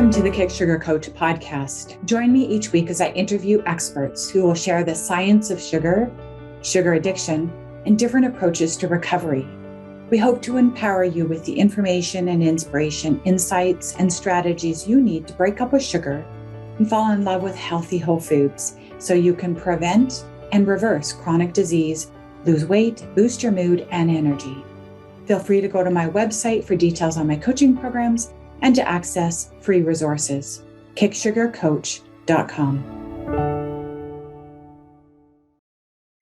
Welcome to the Sugarcoat podcast. Join me each week as I interview experts who will share the science of sugar, sugar addiction, and different approaches to recovery. We hope to empower you with the information and inspiration, insights, and strategies you need to break up with sugar and fall in love with healthy whole foods so you can prevent and reverse chronic disease, lose weight, boost your mood and energy. Feel free to go to my website for details on my coaching programs and to access free resources, kicksugarcoach.com.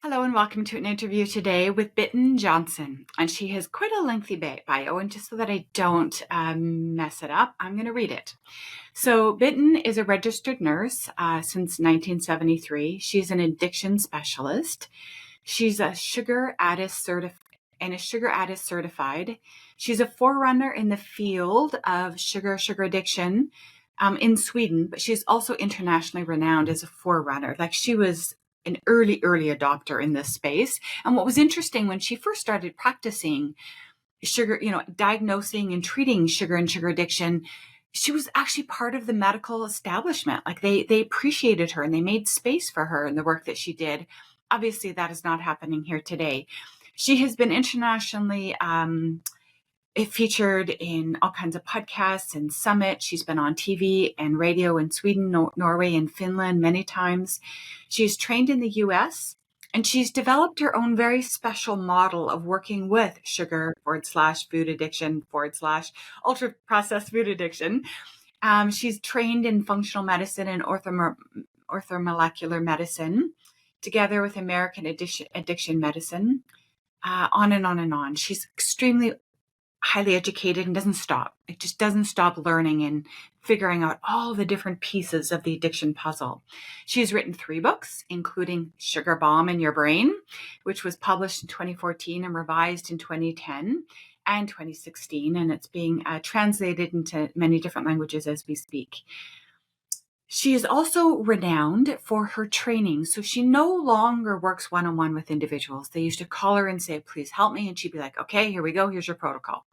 Hello and welcome to an interview today with Bitten Johnson. And she has quite a lengthy bio, and just so that I don't mess it up, I'm going to read it. So Bitten is a registered nurse since 1973. She's an addiction specialist. She's a sugar addicts certified. She's a forerunner in the field of sugar addiction in Sweden, but she's also internationally renowned as a forerunner. Like, she was an early adopter in this space. And what was interesting, when she first started practicing sugar, diagnosing and treating sugar and sugar addiction, she was actually part of the medical establishment. Like, they appreciated her and they made space for her in the work that she did. Obviously, that is not happening here today. She has been internationally featured in all kinds of podcasts and summits. She's been on TV and radio in Sweden, Norway, and Finland many times. She's trained in the US, and she's developed her own very special model of working with sugar /food addiction /ultra processed food addiction. She's trained in functional medicine and orthomolecular medicine, together with American addiction medicine. On and on and on. She's extremely highly educated and doesn't stop. It just doesn't stop learning and figuring out all the different pieces of the addiction puzzle. She's written 3 books, including Sugar Bomb in Your Brain, which was published in 2014 and revised in 2010 and 2016. And it's being translated into many different languages as we speak. She is also renowned for her training. So she no longer works one-on-one with individuals. They used to call her and say, please help me. And she'd be like, okay, here we go. Here's your protocol.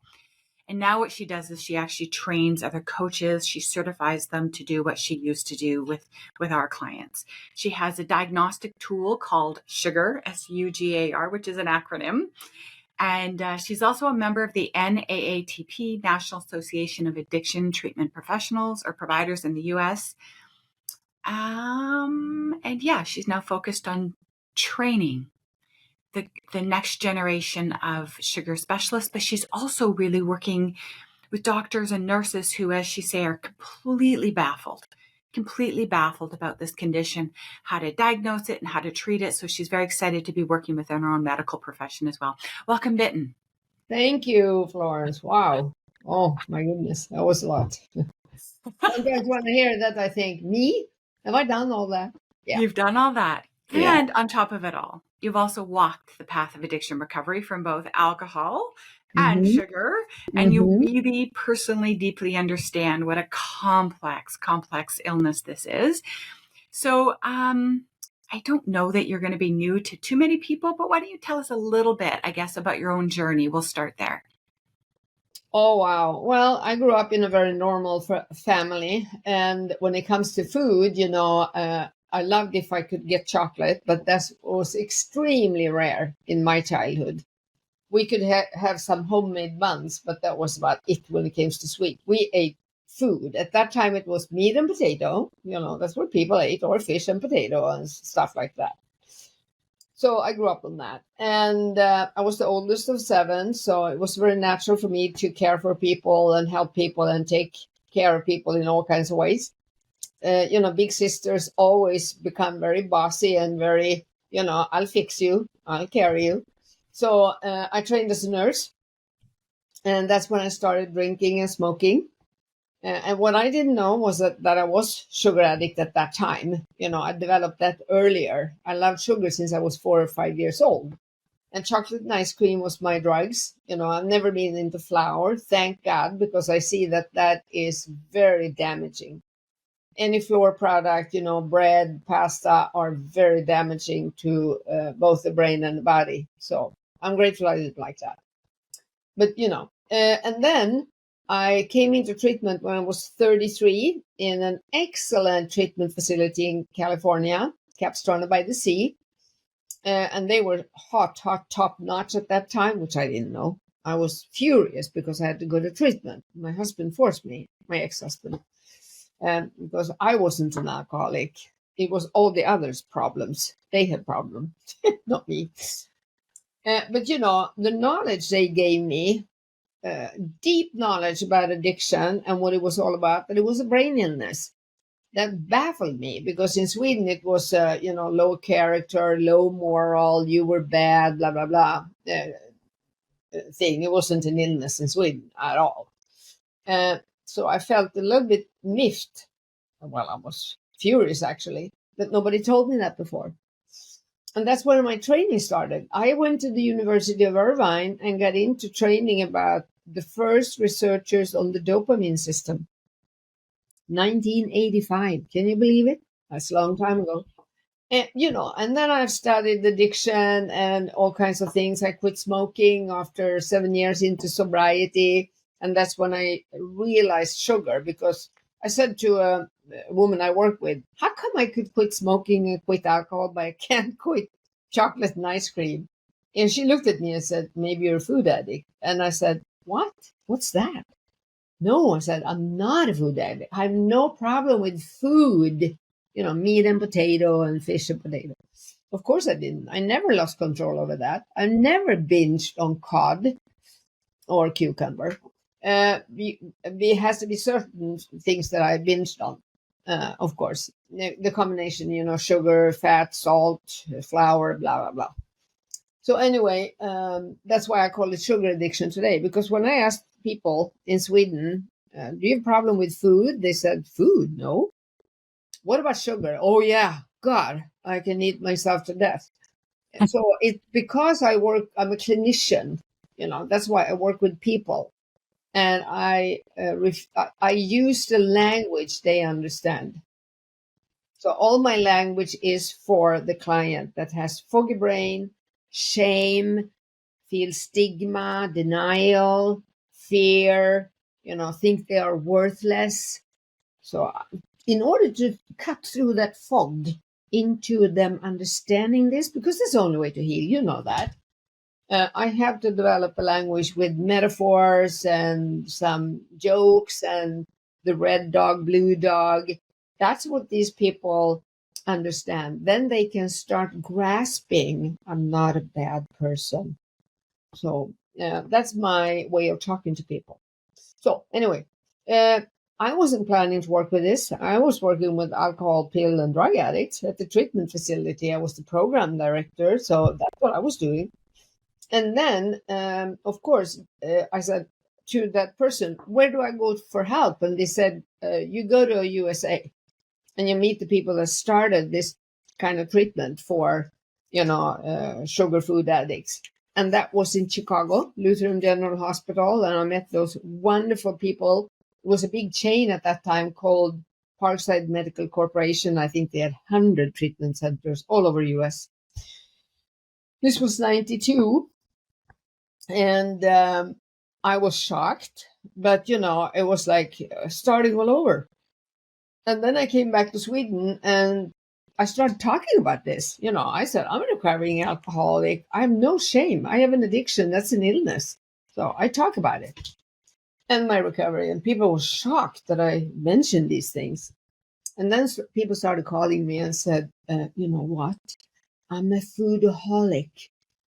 And now what she does is she actually trains other coaches. She certifies them to do what she used to do with our clients. She has a diagnostic tool called SUGAR, SUGAR, which is an acronym. And she's also a member of the NAATP, National Association of Addiction Treatment Professionals or Providers in the US. And yeah, she's now focused on training the next generation of sugar specialists, but she's also really working with doctors and nurses who, as she say, are completely baffled about this condition, how to diagnose it and how to treat it. So she's very excited to be working within her own medical profession as well. Welcome, Bitten. Thank you, Florence. Wow. Oh my goodness, that was a lot. Sometimes when I hear that, I think, me? Have I done all that? Yeah. You've done all that. Yeah. And on top of it all, you've also walked the path of addiction recovery from both alcohol and sugar. And you really personally, deeply understand what a complex illness this is. So I don't know that you're going to be new to too many people, but why don't you tell us a little bit, I guess, about your own journey? We'll start there. Oh, wow. Well, I grew up in a very normal family. And when it comes to food, I loved if I could get chocolate, but that was extremely rare in my childhood. We could have some homemade buns, but that was about it when it came to sweet. We ate food. At that time, it was meat and potato. That's what people ate, or fish and potato and stuff like that. So I grew up on that. And I was the oldest of 7. So it was very natural for me to care for people and help people and take care of people in all kinds of ways. Big sisters always become very bossy and very, I'll fix you, I'll carry you. So I trained as a nurse. And that's when I started drinking and smoking. And what I didn't know was that I was sugar addict at that time. I developed that earlier. I loved sugar since I was 4 or 5 years old. And chocolate and ice cream was my drugs. I've never been into flour, thank God, because I see that is very damaging. Any flour product, bread, pasta, are very damaging to both the brain and the body. So I'm grateful I didn't like that. But, and then I came into treatment when I was 33 in an excellent treatment facility in California, Capistrano by the Sea. And they were hot, top notch at that time, which I didn't know. I was furious because I had to go to treatment. My husband forced me, my ex-husband, because I wasn't an alcoholic. It was all the others' problems. They had problems, not me. But the knowledge they gave me, deep knowledge about addiction and what it was all about, that it was a brain illness. That baffled me because in Sweden it was, low character, low moral, you were bad, blah, blah, blah thing. It wasn't an illness in Sweden at all. So I felt a little bit miffed. Well, I was furious actually, but nobody told me that before. And that's where my training started. I went to the University of Irvine and got into training about the first researchers on the dopamine system. 1985. Can you believe it? That's a long time ago. And then I've studied addiction and all kinds of things. I quit smoking after 7 years into sobriety. And that's when I realized sugar, because I said to a woman I work with, how come I could quit smoking and quit alcohol, but I can't quit chocolate and ice cream? And she looked at me and said, maybe you're a food addict. And I said, what? What's that? No, I said, I'm not a food addict. I have no problem with food, meat and potato and fish and potato. Of course I didn't. I never lost control over that. I never binged on cod or cucumber. It has to be certain things that I binged on, of course. The combination, sugar, fat, salt, flour, blah, blah, blah. So anyway, that's why I call it sugar addiction today. Because when I asked people in Sweden, do you have a problem with food? They said, food? No. What about sugar? Oh, yeah. God, I can eat myself to death. So it's because I'm a clinician, that's why I work with people. And I use the language they understand. So all my language is for the client that has foggy brain, shame, feel stigma, denial, fear, think they are worthless. So in order to cut through that fog into them understanding this, because that's the only way to heal, you know that, I have to develop a language with metaphors and some jokes and the red dog, blue dog. That's what these people understand. Then they can start grasping, I'm not a bad person. So that's my way of talking to people. So anyway, I wasn't planning to work with this. I was working with alcohol, pill, and drug addicts at the treatment facility. I was the program director, so that's what I was doing. And then, of course, I said to that person, where do I go for help? And they said, you go to USA and you meet the people that started this kind of treatment for, sugar food addicts. And that was in Chicago, Lutheran General Hospital. And I met those wonderful people. It was a big chain at that time called Parkside Medical Corporation. I think they had 100 treatment centers all over US. This was 92. And I was shocked, but it was like starting all over. And then I came back to Sweden and I started talking about this. I said, I'm a recovering alcoholic. I have no shame. I have an addiction. That's an illness. So I talk about it and my recovery. And people were shocked that I mentioned these things. And then people started calling me and said, you know what? I'm a foodaholic.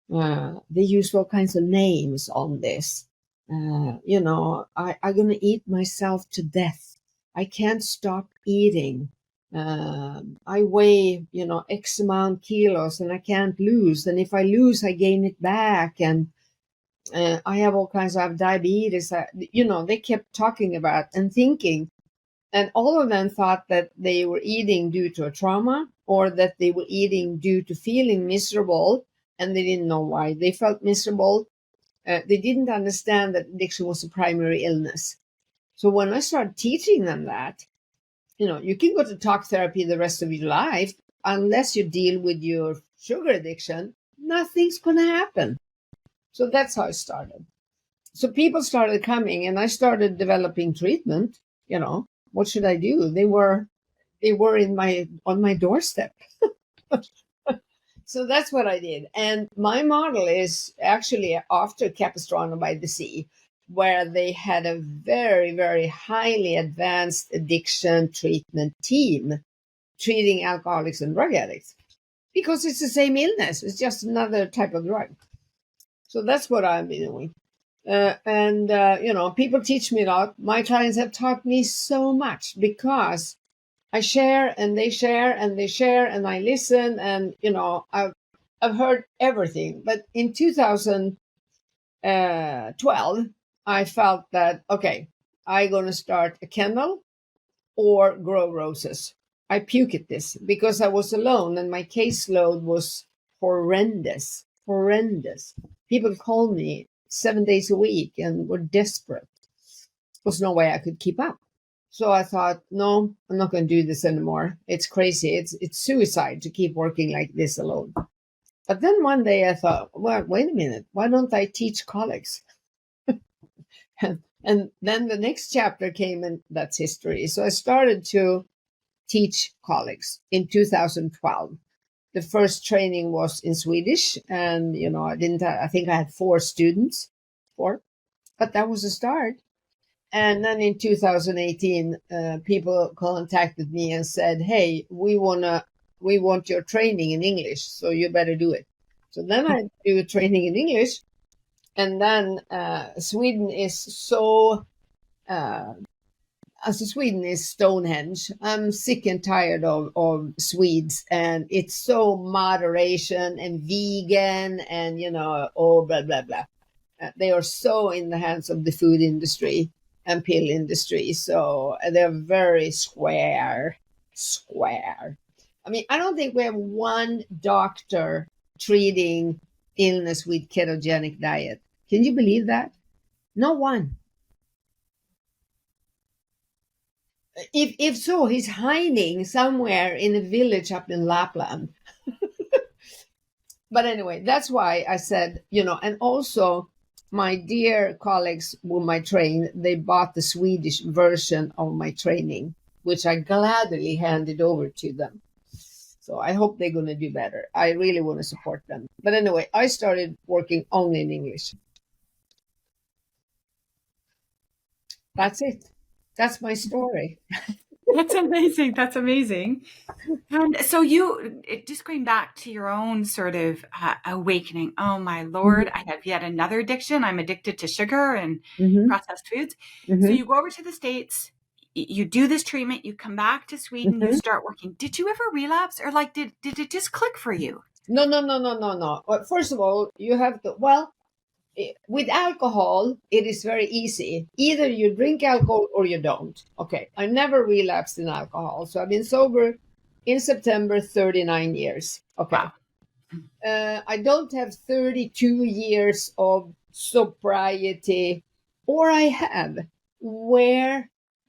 They use all kinds of names on this. I'm going to eat myself to death. I can't stop eating. I weigh, X amount kilos and I can't lose. And if I lose, I gain it back. And I have all kinds of diabetes. They kept talking about and thinking. And all of them thought that they were eating due to a trauma or that they were eating due to feeling miserable. And they didn't know why they felt miserable. They didn't understand that addiction was a primary illness. So when I started teaching them that, you can go to talk therapy the rest of your life, unless you deal with your sugar addiction, nothing's going to happen. So that's how it started. So people started coming, and I started developing treatment. What should I do? They were on my doorstep. So that's what I did. And my model is actually after Capistrano by the Sea, where they had a very, very highly advanced addiction treatment team treating alcoholics and drug addicts, because it's the same illness. It's just another type of drug. So that's what I've been doing. And people teach me a lot. My clients have taught me so much because I share and they share and they share and I listen, and I've heard everything. But in 2012, I felt that okay, I'm gonna start a kennel or grow roses. I puke at this because I was alone and my caseload was horrendous, horrendous. People called me 7 days a week and were desperate. There was no way I could keep up. So I thought, no, I'm not going to do this anymore. It's crazy. It's suicide to keep working like this alone. But then one day I thought, well, wait a minute. Why don't I teach colleagues? And then the next chapter came, and that's history. So I started to teach colleagues in 2012. The first training was in Swedish, and I think I had 4 students, but that was a start. And then in 2018, people contacted me and said, "Hey, we want your training in English, so you better do it." So then I do training in English, and then Sweden is so. Sweden is Stonehenge. I'm sick and tired of Swedes, and it's so moderation and vegan, and blah blah blah. They are so in the hands of the food industry and pill industry, so they're very square. I mean, I don't think we have one doctor treating illness with ketogenic diet. Can you believe that? No one. If so, he's hiding somewhere in a village up in Lapland. But anyway, that's why I said, and also my dear colleagues whom I train, they bought the Swedish version of my training, which I gladly handed over to them. So I hope they're going to do better. I really want to support them. But anyway, I started working only in English. That's it. That's my story. That's amazing. That's amazing. And so just going back to your own sort of awakening. Oh my Lord, I have yet another addiction. I'm addicted to sugar and Mm-hmm. processed foods. So Mm-hmm. you go over to the States, you do this treatment, you come back to Sweden, you Mm-hmm. start working. Did you ever relapse, or like did it just click for you? No, no, no, no, no, no. Well, first of all, you have to, with alcohol, it is very easy. Either you drink alcohol or you don't. Okay. I never relapsed in alcohol. So I've been sober in September 39 years. Okay. Wow. I don't have 32 years of sobriety, or I have.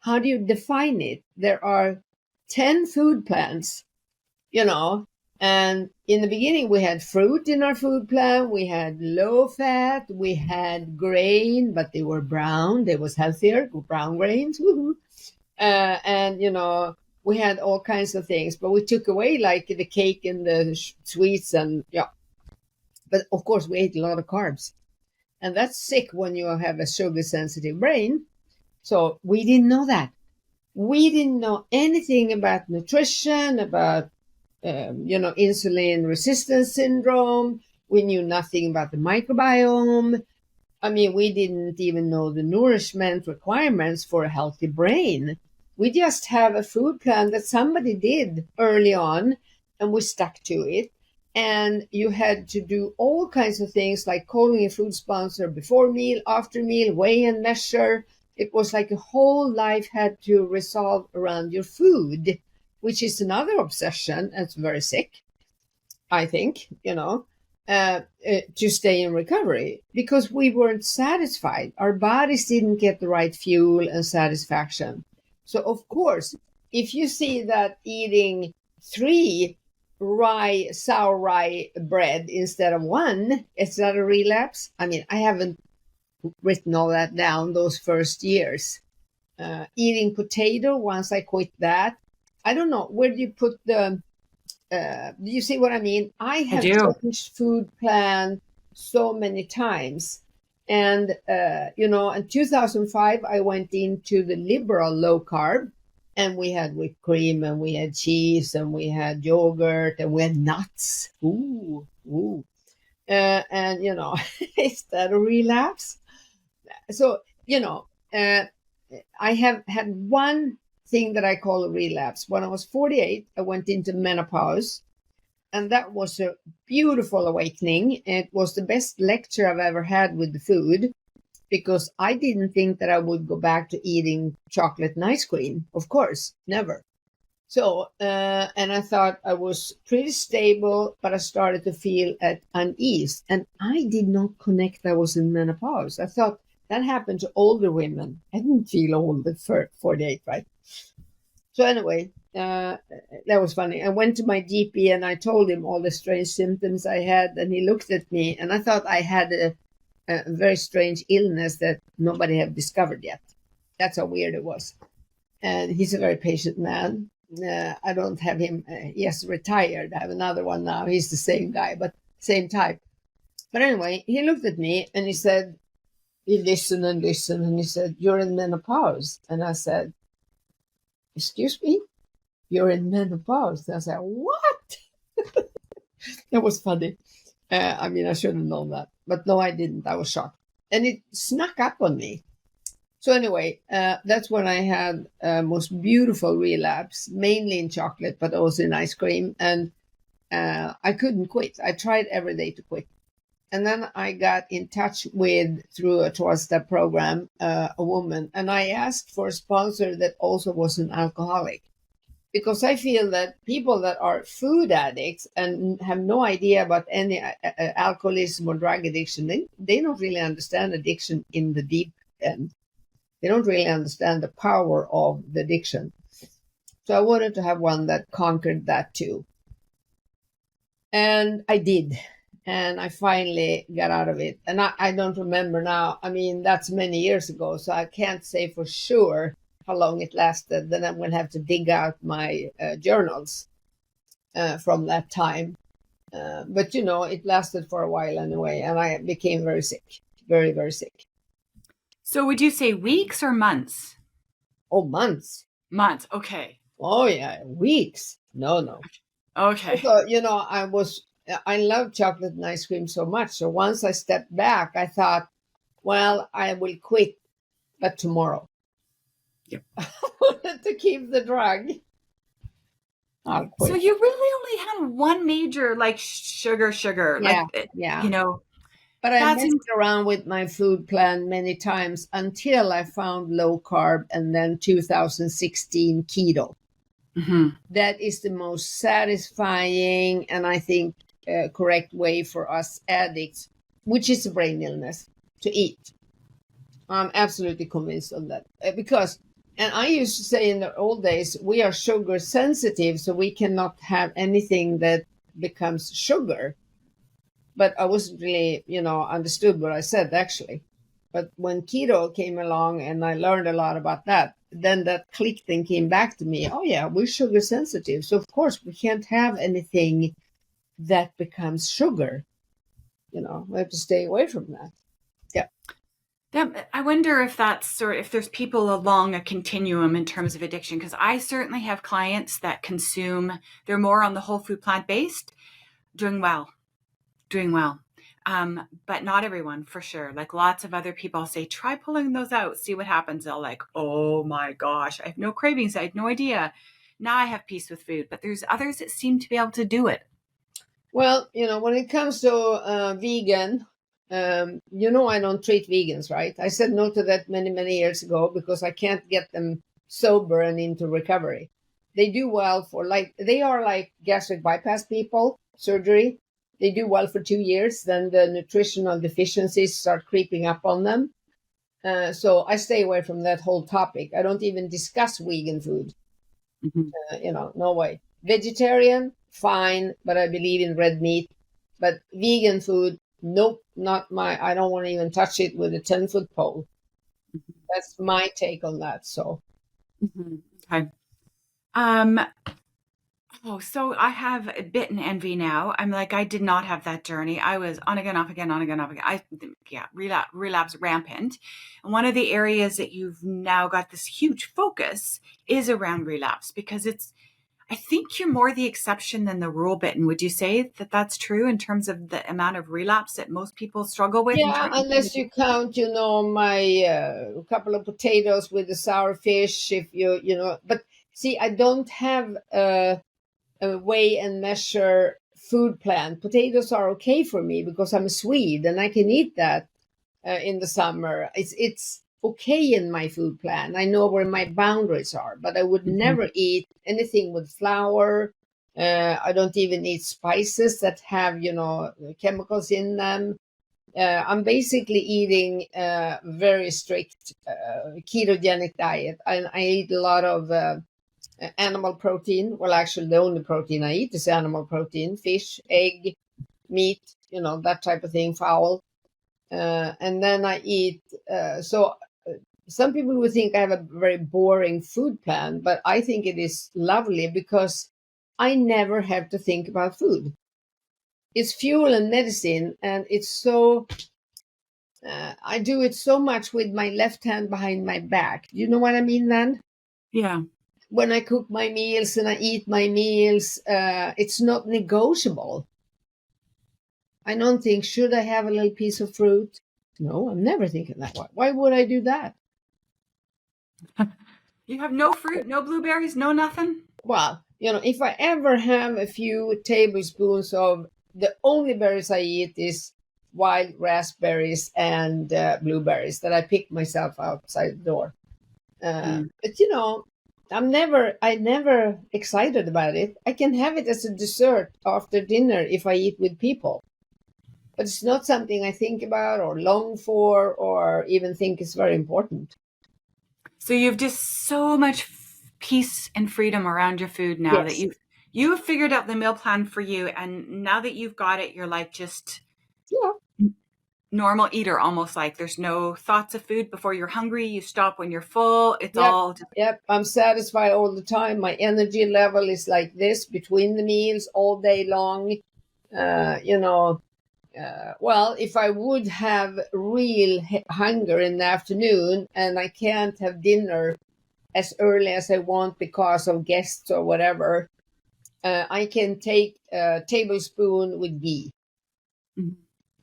How do you define it? There are 10 food plans, and in the beginning we had fruit in our food plan, we had low fat, we had grain, but they were brown, they was healthier, brown grains. And we had all kinds of things, but we took away like the cake and the sweets, and but of course we ate a lot of carbs, and that's sick when you have a sugar sensitive brain. So we didn't know that. We didn't know anything about nutrition, about insulin resistance syndrome. We knew nothing about the microbiome. I mean, we didn't even know the nourishment requirements for a healthy brain. We just have a food plan that somebody did early on, and we stuck to it. And you had to do all kinds of things like calling a food sponsor before meal, after meal, weigh and measure. It was like a whole life had to resolve around your food, which is another obsession. It's very sick, I think, to stay in recovery, because we weren't satisfied. Our bodies didn't get the right fuel and satisfaction. So, of course, if you see that eating 3 sour rye bread instead of 1, it's not a relapse. I mean, I haven't written all that down those first years. Eating potato, once I quit that, I don't know, where do you put the, do you see what I mean? I I have do. changed food plan so many times. And, in 2005, I went into the liberal low carb, and we had whipped cream, and we had cheese, and we had yogurt, and we had nuts. Ooh, ooh. And, is that a relapse? So, I have had one thing that I call a relapse. When I was 48, I went into menopause, and that was a beautiful awakening. It was the best lecture I've ever had with the food, because I didn't think that I would go back to eating chocolate and ice cream. Of course, never. So, and I thought I was pretty stable, but I started to feel at unease. And I did not connect I was in menopause. I thought that happened to older women. I didn't feel old at 48, right? So anyway, that was funny. I went to my GP and I told him all the strange symptoms I had, and he looked at me, and I thought I had a very strange illness that nobody had discovered yet. That's how weird it was. And he's a very patient man. I don't have him. He has retired. I have another one now. He's the same guy, but same type. But anyway, he looked at me and he said, he listened and listened, and he said, "You're in menopause." And I said, "Excuse me? You're in menopause?" And I said, "What?" That was funny. I should have known that. But no, I didn't. I was shocked. And it snuck up on me. So anyway, that's when I had most beautiful relapse, mainly in chocolate, but also in ice cream. And I couldn't quit. I tried every day to quit. And then I got in touch with, through a 12-step program, a woman. And I asked for a sponsor that also was an alcoholic. Because I feel that people that are food addicts and have no idea about any alcoholism or drug addiction, they don't really understand addiction in the deep end. They don't really understand the power of the addiction. So I wanted to have one that conquered that too. And I did. And I finally got out of it. And I don't remember now. That's many years ago. So I can't say for sure how long it lasted. Then I'm going to have to dig out my journals from that time. But, it lasted for a while anyway. And I became very sick, very, very sick. So would you say weeks or months? Oh, months. Months. Okay. Oh, yeah. Weeks. No. Okay. So, I love chocolate and ice cream so much. So once I stepped back, I thought, well, I will quit, but tomorrow. Yep. I wanted to keep the drug. I'll quit. So you really only had one major, like sugar. Yeah, like, yeah. But I messed around with my food plan many times until I found low carb, and then 2016 keto. Mm-hmm. That is the most satisfying and I think correct way for us addicts, which is a brain illness, to eat. I'm absolutely convinced of that. And I used to say in the old days, we are sugar sensitive, so we cannot have anything that becomes sugar. But I wasn't really, understood what I said actually. But when keto came along and I learned a lot about that, then that clicked and came back to me. Oh yeah, we're sugar sensitive. So of course we can't have anything that becomes sugar. We have to stay away from that. Yeah. I wonder if if there's people along a continuum in terms of addiction, because I certainly have clients that they're more on the whole food plant-based, doing well. But not everyone, for sure. Like lots of other people, I'll say, try pulling those out, see what happens. They'll like, oh my gosh, I have no cravings. I had no idea. Now I have peace with food. But there's others that seem to be able to do it. Well, when it comes to vegan, I don't treat vegans, right? I said no to that many, many years ago because I can't get them sober and into recovery. They do well they are like gastric bypass people, surgery. They do well for 2 years, then the nutritional deficiencies start creeping up on them. So I stay away from that whole topic. I don't even discuss vegan food. Mm-hmm. No way. Vegetarian, fine, but I believe in red meat. But vegan food, Nope, not my. I don't want to even touch it with a 10-foot pole. That's my take on that. So, Okay. Um, oh, so I have bitten envy now. I'm like, I did not have that journey. I was on again, off again, on again, off again. Relapse rampant. And one of the areas that you've now got this huge focus is around relapse because I think you're more the exception than the rule, Bitten. Would you say that that's true in terms of the amount of relapse that most people struggle with? yeah, unless you count, my couple of potatoes with the sour fish, if but see, I don't have a weigh and measure food plan. Potatoes are okay for me because I'm a Swede and I can eat that in the summer. It's okay in my food plan. I know where my boundaries are, but I would never eat anything with flour. I don't even eat spices that have chemicals in them. I'm basically eating a very strict ketogenic diet, and I eat a lot of animal protein. Well, actually, the only protein I eat is animal protein: fish, egg, meat, that type of thing, fowl. And then I eat. Some people would think I have a very boring food plan, but I think it is lovely because I never have to think about food. It's fuel and medicine, and it's so. I do it so much with my left hand behind my back. You know what I mean, then? Yeah. When I cook my meals and I eat my meals, it's not negotiable. I don't think, should I have a little piece of fruit? No, I'm never thinking that way. Why would I do that? You have no fruit, no blueberries, no nothing? Well, if I ever have a few tablespoons of the only berries I eat is wild raspberries and blueberries that I pick myself outside the door. But I never excited about it. I can have it as a dessert after dinner if I eat with people. But it's not something I think about or long for or even think is very important. So you have just so much peace and freedom around your food now that Yes. you have figured out the meal plan for you, and now that you've got it, you're like just Yeah. normal eater, almost like there's no thoughts of food before you're hungry. You stop when you're full. It's Yep. all just Yep. I'm satisfied all the time. My energy level is like this between the meals all day long. Well, if I would have real hunger in the afternoon and I can't have dinner as early as I want because of guests or whatever, I can take a tablespoon with ghee,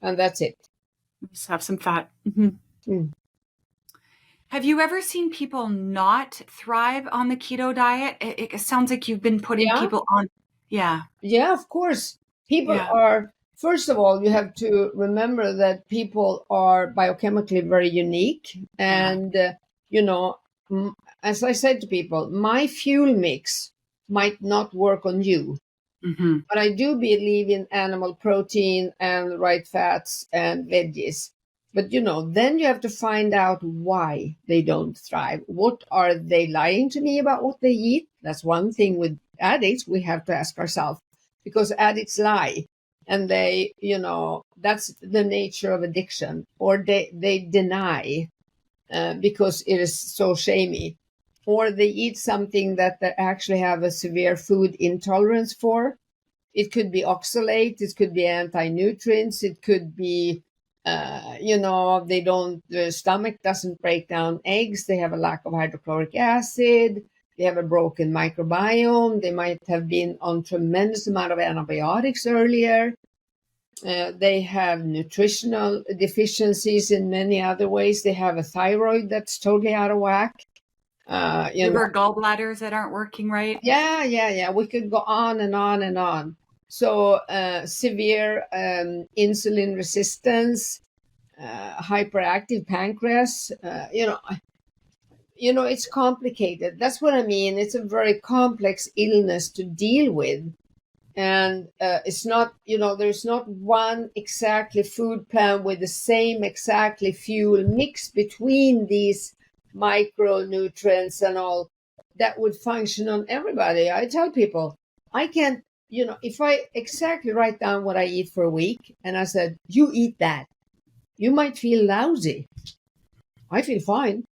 and that's it. just have some fat. Mm. Have you ever seen people not thrive on the keto diet? It sounds like you've been putting Yeah, people on. Yeah. yeah, of course. People Yeah. are, first of all, you have to remember that people are biochemically very unique. Yeah. And, as I said to people, my fuel mix might not work on you. Mm-hmm. But I do believe in animal protein and right fats and veggies. But then you have to find out why they don't thrive. What are they lying to me about what they eat? That's one thing with addicts we have to ask ourselves, because addicts lie, and that's the nature of addiction, or they deny because it is so shamey, or they eat something that they actually have a severe food intolerance for. It could be oxalate, it could be anti-nutrients, it could be, the stomach doesn't break down eggs, they have a lack of hydrochloric acid, they have a broken microbiome, they might have been on tremendous amount of antibiotics earlier. They have nutritional deficiencies in many other ways. They have a thyroid that's totally out of whack. Liver gallbladders that aren't working right. Yeah. We could go on and on and on. So severe insulin resistance, hyperactive pancreas. It's complicated. That's what I mean. It's a very complex illness to deal with, and it's not. There's not one exactly food plan with the same exactly fuel mix between these micronutrients and all that would function on everybody. I tell people, I can't if I exactly write down what I eat for a week and I said, you eat that, you might feel lousy. I feel fine.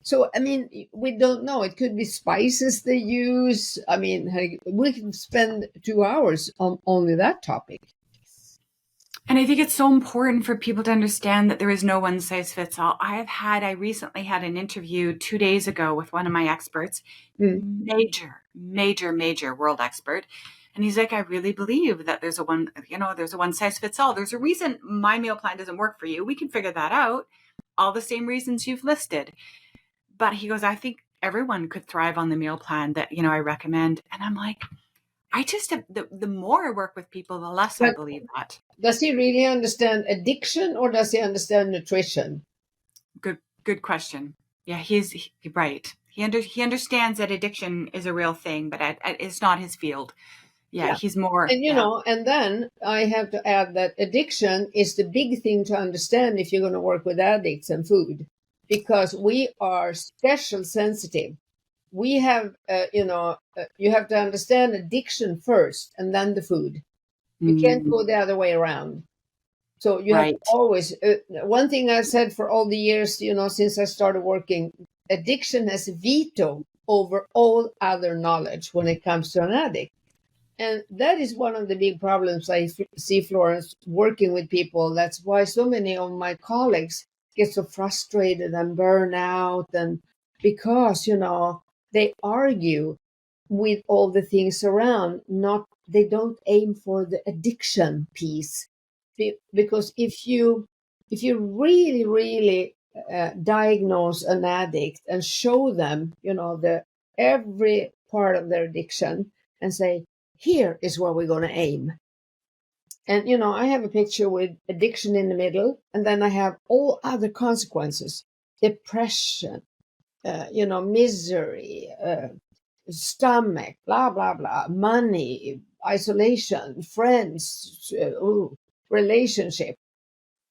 So, I mean, we don't know. It could be spices they use. I mean, hey, we can spend 2 hours on only that topic. And I think it's so important for people to understand that there is no one size fits all. I recently had an interview 2 days ago with one of my experts, major world expert. And he's like, I really believe that there's a one size fits all. There's a reason my meal plan doesn't work for you. We can figure that out. All the same reasons you've listed. But he goes, I think everyone could thrive on the meal plan that, I recommend. And I'm like, the more I work with people, the less I But believe that. does he really understand addiction or does he understand nutrition? Good question. Yeah, he's right. He understands that addiction is a real thing, but it's not his field. Yeah, he's more. And and then I have to add that addiction is the big thing to understand if you're going to work with addicts and food, because we are special sensitive. We have, you have to understand addiction first and then the food. You can't go the other way around. So you have to always, one thing I've said for all the years, since I started working, addiction has veto over all other knowledge when it comes to an addict. And that is one of the big problems I see, Florence, working with people. That's why so many of my colleagues get so frustrated and burn out. And because, they argue with all the things around, they don't aim for the addiction piece. Because if you really diagnose an addict and show them, every part of their addiction and say, here is where we're going to aim. And, I have a picture with addiction in the middle, and then I have all other consequences, depression, misery, stomach, blah, blah, blah, money, isolation, friends, relationship,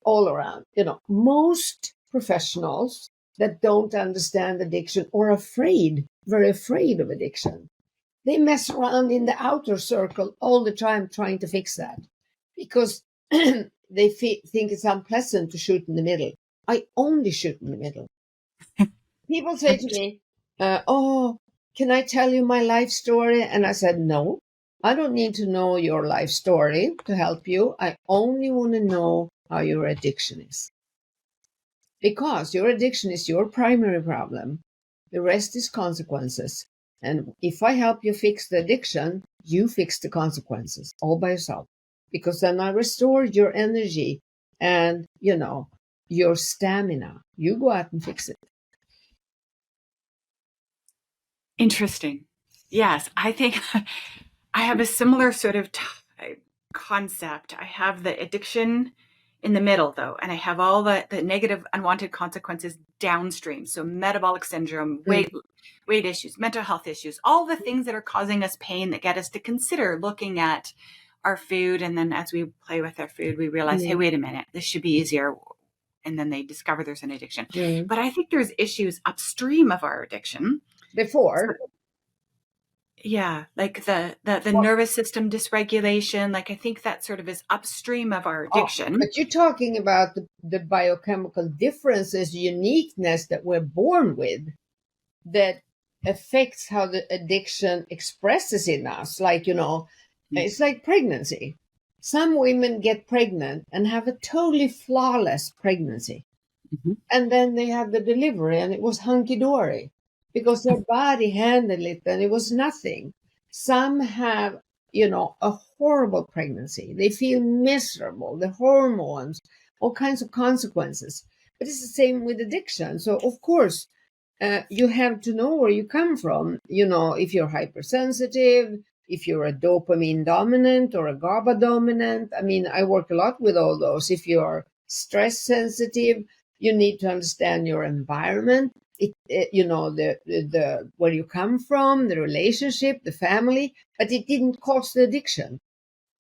all around. Most professionals that don't understand addiction or very afraid of addiction, they mess around in the outer circle all the time trying to fix that because they think it's unpleasant to shoot in the middle. I only shoot in the middle. People say to me, can I tell you my life story? And I said, no, I don't need to know your life story to help you. I only want to know how your addiction is. Because your addiction is your primary problem. The rest is consequences. And if I help you fix the addiction, you fix the consequences all by yourself. Because then I restore your energy and, your stamina. You go out and fix it. Interesting. Yes, I think I have a similar sort of concept. I have the addiction in the middle, though, and I have all the negative, unwanted consequences downstream. So metabolic syndrome, weight issues, mental health issues, all the things that are causing us pain that get us to consider looking at our food. And then as we play with our food, we realize, hey, wait a minute, this should be easier. And then they discover there's an addiction. But I think there's issues upstream of our addiction. Before. Yeah, like the nervous system dysregulation, like I think that sort of is upstream of our addiction. But you're talking about the biochemical differences, uniqueness that we're born with that affects how the addiction expresses in us. Like, it's like pregnancy. Some women get pregnant and have a totally flawless pregnancy. And then they have the delivery and it was hunky-dory because their body handled it and it was nothing. Some have, a horrible pregnancy. They feel miserable, the hormones, all kinds of consequences. But it's the same with addiction. So, of course, you have to know where you come from. If you're hypersensitive, if you're a dopamine dominant or a GABA dominant. I mean, I work a lot with all those. If you're stress sensitive, you need to understand your environment. The where you come from, the relationship, the family, but it didn't cause the addiction.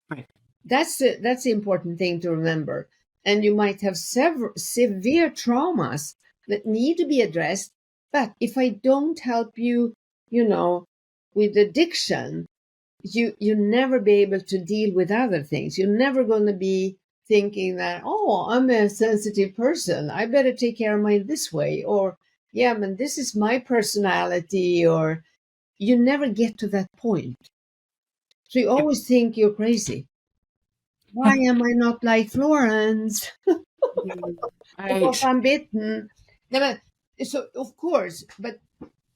Right. That's the important thing to remember. And you might have severe traumas that need to be addressed. But if I don't help you, with addiction, you never be able to deal with other things. You're never going to be thinking that, oh, I'm a sensitive person, I better take care of my this way, or yeah, man, this is my personality, or you never get to that point. So you always think you're crazy. Why am I not like Florence? Because Right. I'm bitten. No, so of course, but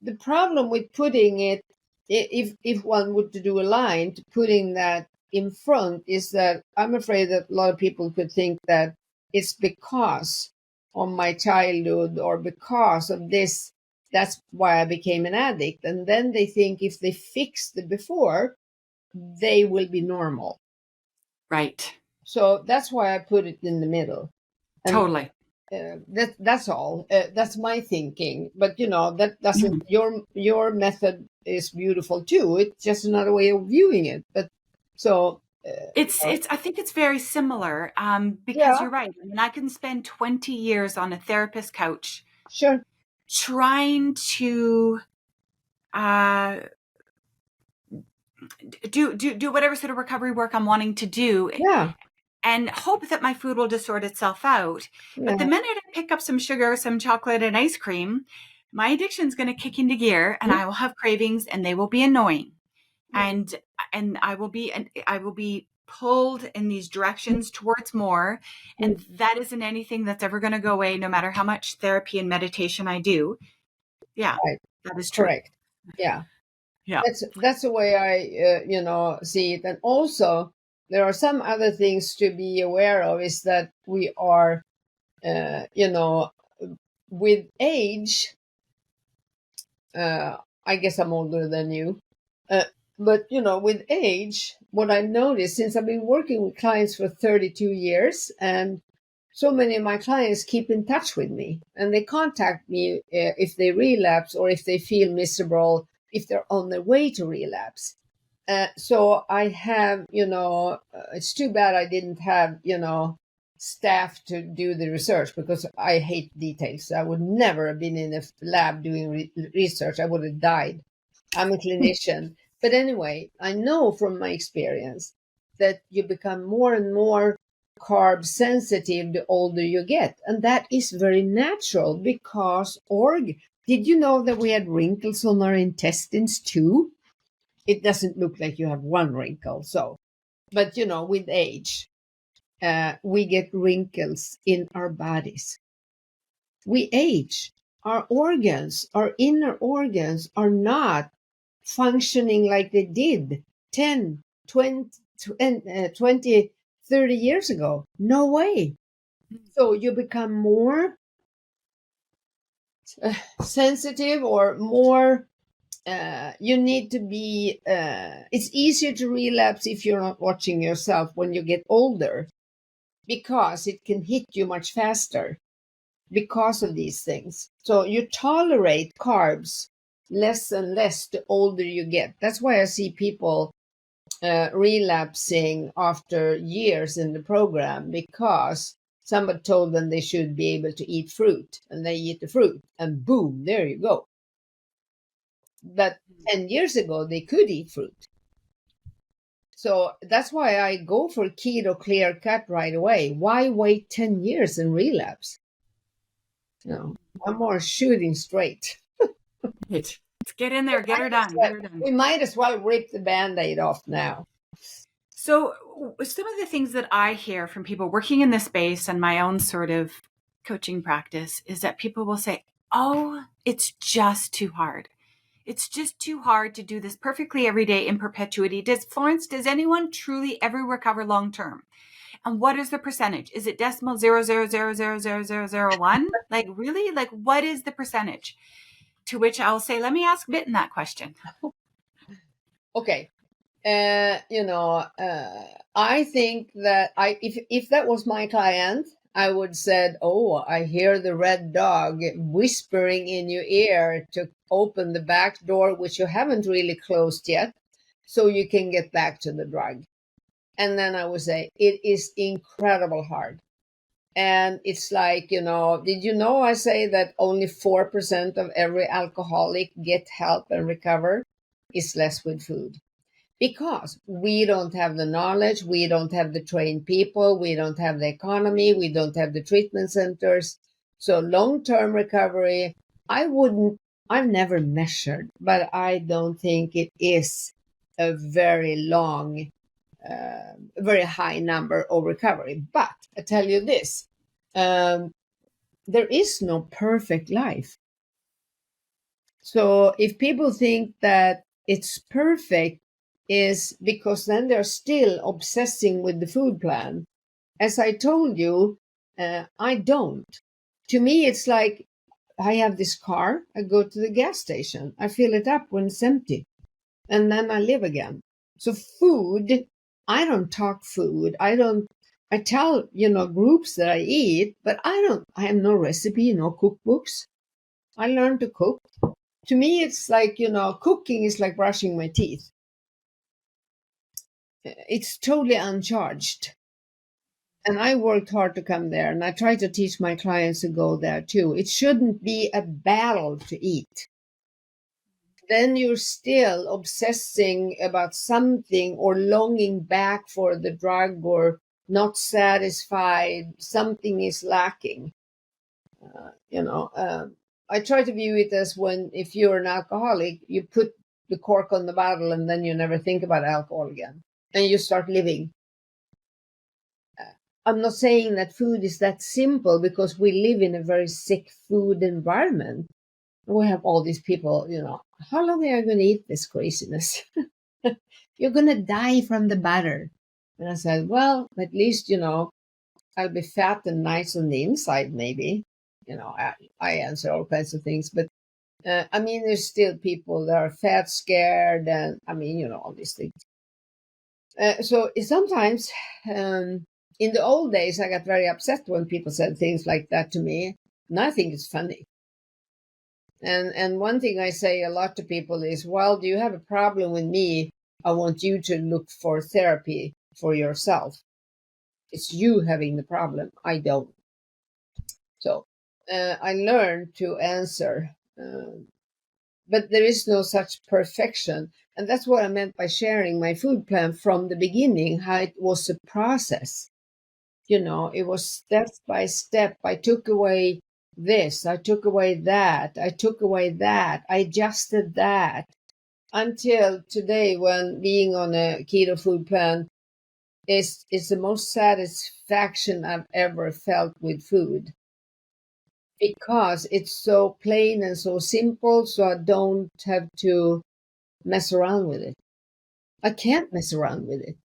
the problem with putting it, if one would to do a line to putting that in front, is that I'm afraid that a lot of people could think that it's because of my childhood or because of this, that's why I became an addict. And then they think if they fix the before, they will be normal. Right. So that's why I put it in the middle. And Totally. that's all. That's my thinking. But that doesn't. Mhm. Your method is beautiful too. It's just another way of viewing it. But so It's I think it's very similar, because yeah, you're right. I mean, I can spend 20 years on a therapist couch sure, trying to uh, do whatever sort of recovery work I'm wanting to do, yeah, and hope that my food will just sort itself out. But the yeah, minute I pick up some sugar, some chocolate, and ice cream, my addiction is going to kick into gear, and I will have cravings, and they will be annoying, and I will be pulled in these directions towards more, and that isn't anything that's ever going to go away, no matter how much therapy and meditation I do. Yeah, right, that is true. correct. Yeah, Yeah. that's the way I see it. And also, there are some other things to be aware of. Is that we are, with age. I guess I'm older than you. Uh, but with age, what I noticed, since I've been working with clients for 32 years, and so many of my clients keep in touch with me, and they contact me if they relapse or if they feel miserable, if they're on their way to relapse. So I have, it's too bad I didn't have, staff to do the research, because I hate details. I would never have been in a lab doing research. I would have died. I'm a clinician. But anyway, I know from my experience that you become more and more carb sensitive the older you get. And that is very natural because did you know that we had wrinkles on our intestines too? It doesn't look like you have one wrinkle. So, but with age, we get wrinkles in our bodies. We age. Our inner organs are not functioning like they did 10, 20, 30 years ago. No way. So you become more sensitive, or more, you need to be, it's easier to relapse if you're not watching yourself when you get older, because it can hit you much faster because of these things. So you tolerate carbs less and less the older you get. That's why I see people relapsing after years in the program, because somebody told them they should be able to eat fruit, and they eat the fruit, and boom, there you go. But 10 years ago, they could eat fruit. So that's why I go for keto clear cut right away. Why wait 10 years and relapse? No, I'm more shooting straight. Let's get in there, get her Might as done, get well- her done. We might as well rip the band-aid off now. So, some of the things that I hear from people working in this space and my own sort of coaching practice is that people will say, "Oh, it's just too hard. It's just too hard to do this perfectly every day in perpetuity." Does anyone truly ever recover long term? And what is the percentage? Is it decimal 0.0000001? Like, really? Like, what is the percentage? To which I'll say, let me ask Bitten that question. Okay. I think that if that was my client, I would said, "Oh, I hear the red dog whispering in your ear to open the back door, which you haven't really closed yet, so you can get back to the drug." And then I would say, "It is incredible hard." And it's like, did you know I say that only 4% of every alcoholic get help and recover? Is less with food. because we don't have the knowledge, we don't have the trained people, we don't have the economy, we don't have the treatment centers. So long-term recovery, I've never measured, but I don't think it is a very long, very high number of recovery. But I tell you this, there is no perfect life. So if people think that it's perfect, is because then they're still obsessing with the food plan. As I told you, I don't. To me, it's like I have this car, I go to the gas station, I fill it up when it's empty, and then I live again. So food, I don't talk food. I tell, groups that I eat, but I have no recipe, no cookbooks. I learned to cook. To me, it's like, cooking is like brushing my teeth. It's totally uncharged. And I worked hard to come there, and I try to teach my clients to go there too. It shouldn't be a battle to eat. Then you're still obsessing about something or longing back for the drug or not satisfied. Something is lacking. I try to view it as if you're an alcoholic, you put the cork on the bottle and then you never think about alcohol again and you start living. I'm not saying that food is that simple because we live in a very sick food environment. We have all these people, how long are you going to eat this craziness? You're going to die from the butter. And I said, well, at least, I'll be fat and nice on the inside, maybe. I answer all kinds of things, but there's still people that are fat, scared, and all these things. So sometimes, in the old days, I got very upset when people said things like that to me, and I think it's funny. And one thing I say a lot to people is, well, do you have a problem with me? I want you to look for therapy for yourself. It's you having the problem. I don't. So I learned to answer, but there is no such perfection. And that's what I meant by sharing my food plan from the beginning, how it was a process. It was step by step. I took away this, I took away that, I took away that, I adjusted that until today, when being on a keto food plan is the most satisfaction I've ever felt with food, because it's so plain and so simple, so I don't have to mess around with it. I can't mess around with it.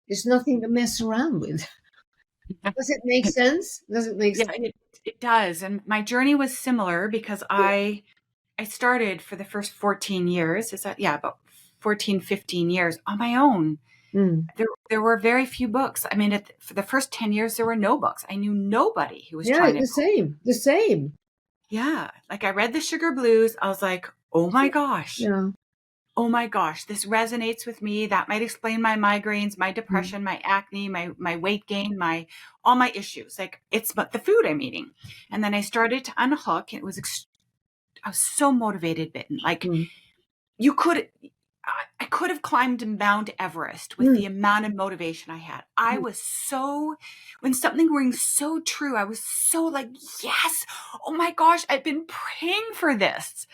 There's nothing to mess around with. Does it make sense? Does it make sense? Yeah, it does. And my journey was similar because I started for the first 14 years. Is that, yeah, about 14, 15 years on my own. Mm. There were very few books. For the first 10 years, there were no books. I knew nobody who was Yeah, trying to. the same. Yeah. Like I read the Sugar Blues. I was like, oh my gosh. Yeah. Oh my gosh, this resonates with me. That might explain my migraines, my depression, my acne, my weight gain, all my issues. Like it's but the food I'm eating. And then I started to unhook. I was so motivated, Bitten. Like you could, I could have climbed Mount Everest with the amount of motivation I had. I was so, when something rings so true, I was so like, yes, oh my gosh, I've been praying for this.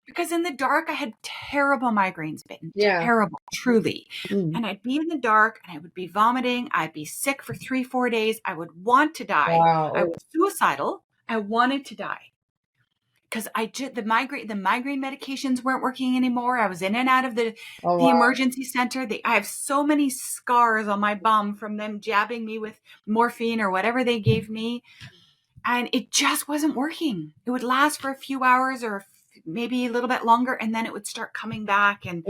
Because in the dark, I had terrible migraines, Bitten. Yeah. Terrible, truly. And I'd be in the dark and I would be vomiting. I'd be sick for 3-4 days. I would want to die. Wow. I was suicidal. I wanted to die. Because the migraine medications weren't working anymore. I was in and out of the emergency center. I have so many scars on my bum from them jabbing me with morphine or whatever they gave me. And it just wasn't working. It would last for a few hours or maybe a little bit longer, and then it would start coming back. And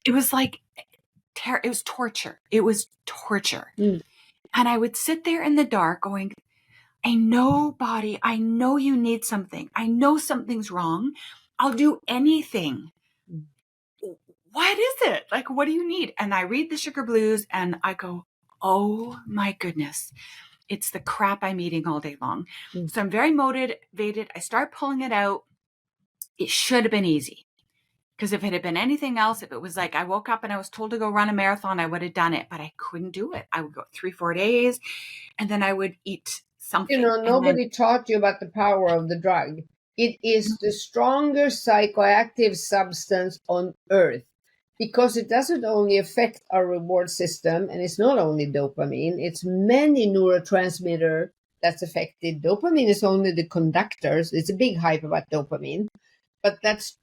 it was like, it was torture. It was torture. And I would sit there in the dark going, I know, body, I know you need something. I know something's wrong. I'll do anything. What is it? Like, what do you need? And I read the Sugar Blues and I go, oh my goodness. It's the crap I'm eating all day long. So I'm very motivated. I start pulling it out. It should have been easy. Because if it had been anything else, if it was like I woke up and I was told to go run a marathon, I would have done it, but I couldn't do it. I would go 3-4 days and then I would eat something. And then Nobody taught you about the power of the drug. It is the strongest psychoactive substance on earth because it doesn't only affect our reward system, and it's not only dopamine, it's many neurotransmitter that's affected. Dopamine is only the conductors. It's a big hype about dopamine, but that's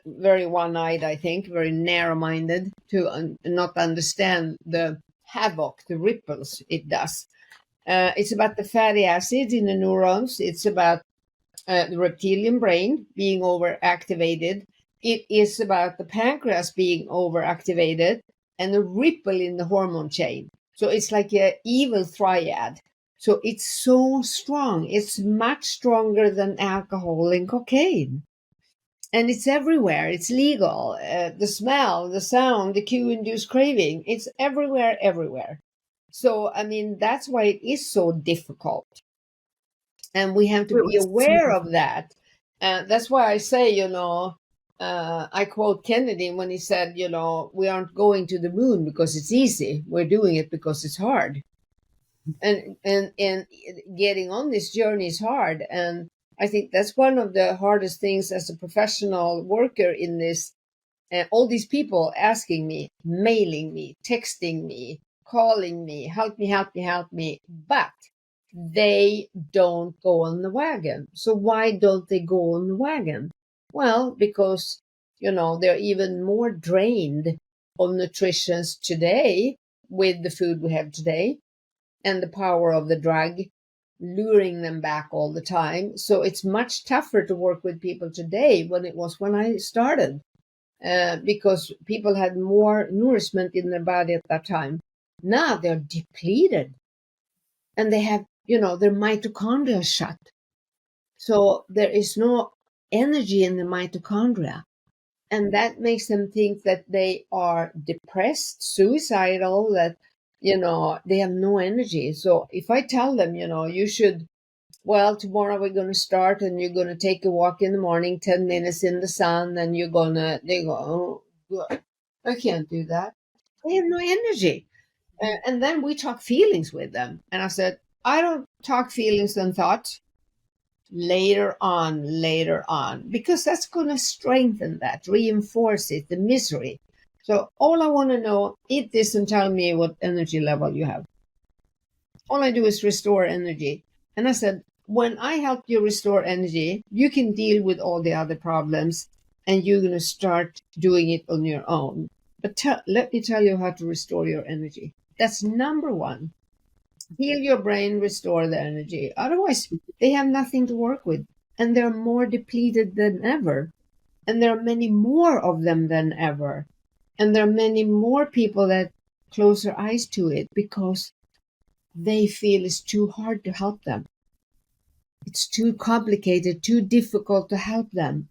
very one-eyed, I think, very narrow-minded to not understand the havoc, the ripples it does. It's about the fatty acids in the neurons. It's about the reptilian brain being overactivated. It is about the pancreas being overactivated and the ripple in the hormone chain. So it's like an evil triad. So it's so strong. It's much stronger than alcohol and cocaine. And it's everywhere. It's legal. The smell, the sound, the cue-induced craving. It's everywhere, everywhere. So, I mean, that's why it is so difficult. And we have to be aware of that. That's why I say, I quote Kennedy when he said, we aren't going to the moon because it's easy. We're doing it because it's hard. And getting on this journey is hard. And I think that's one of the hardest things as a professional worker in this. All these people asking me, mailing me, texting me, calling me, help me, help me, help me. But they don't go on the wagon. So why don't they go on the wagon? Well, because, they're even more drained on nutrition today with the food we have today and the power of the drug luring them back all the time. So it's much tougher to work with people today than it was when I started, because people had more nourishment in their body at that time. Now they're depleted and they have, their mitochondria shut. So there is no energy in the mitochondria. And that makes them think that they are depressed, suicidal, that, they have no energy. So if I tell them, you should, well, tomorrow we're going to start and you're going to take a walk in the morning, 10 minutes in the sun, and they go, oh, I can't do that. They have no energy. And then we talk feelings with them. And I said, I don't talk feelings and thoughts later on, because that's going to strengthen that, reinforce it, the misery. So all I want to know, eat this and tell me what energy level you have. All I do is restore energy. And I said, when I help you restore energy, you can deal with all the other problems and you're going to start doing it on your own. But let me tell you how to restore your energy. That's number one. Heal your brain, restore the energy. Otherwise, they have nothing to work with. And they're more depleted than ever. And there are many more of them than ever. And there are many more people that close their eyes to it because they feel it's too hard to help them. It's too complicated, too difficult to help them.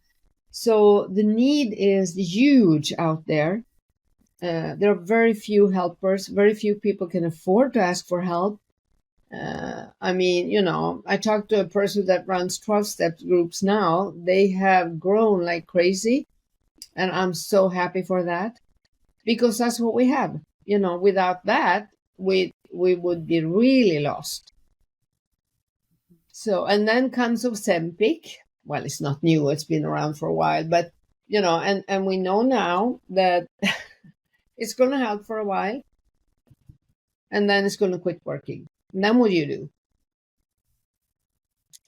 So the need is huge out there. There are very few helpers. Very few people can afford to ask for help. I talked to a person that runs 12-step groups now. They have grown like crazy. And I'm so happy for that. Because that's what we have. Without that, we would be really lost. So, and then comes Ozempic. Well, it's not new. It's been around for a while. But, and we know now that it's going to help for a while. And then it's going to quit working. And then what do you do?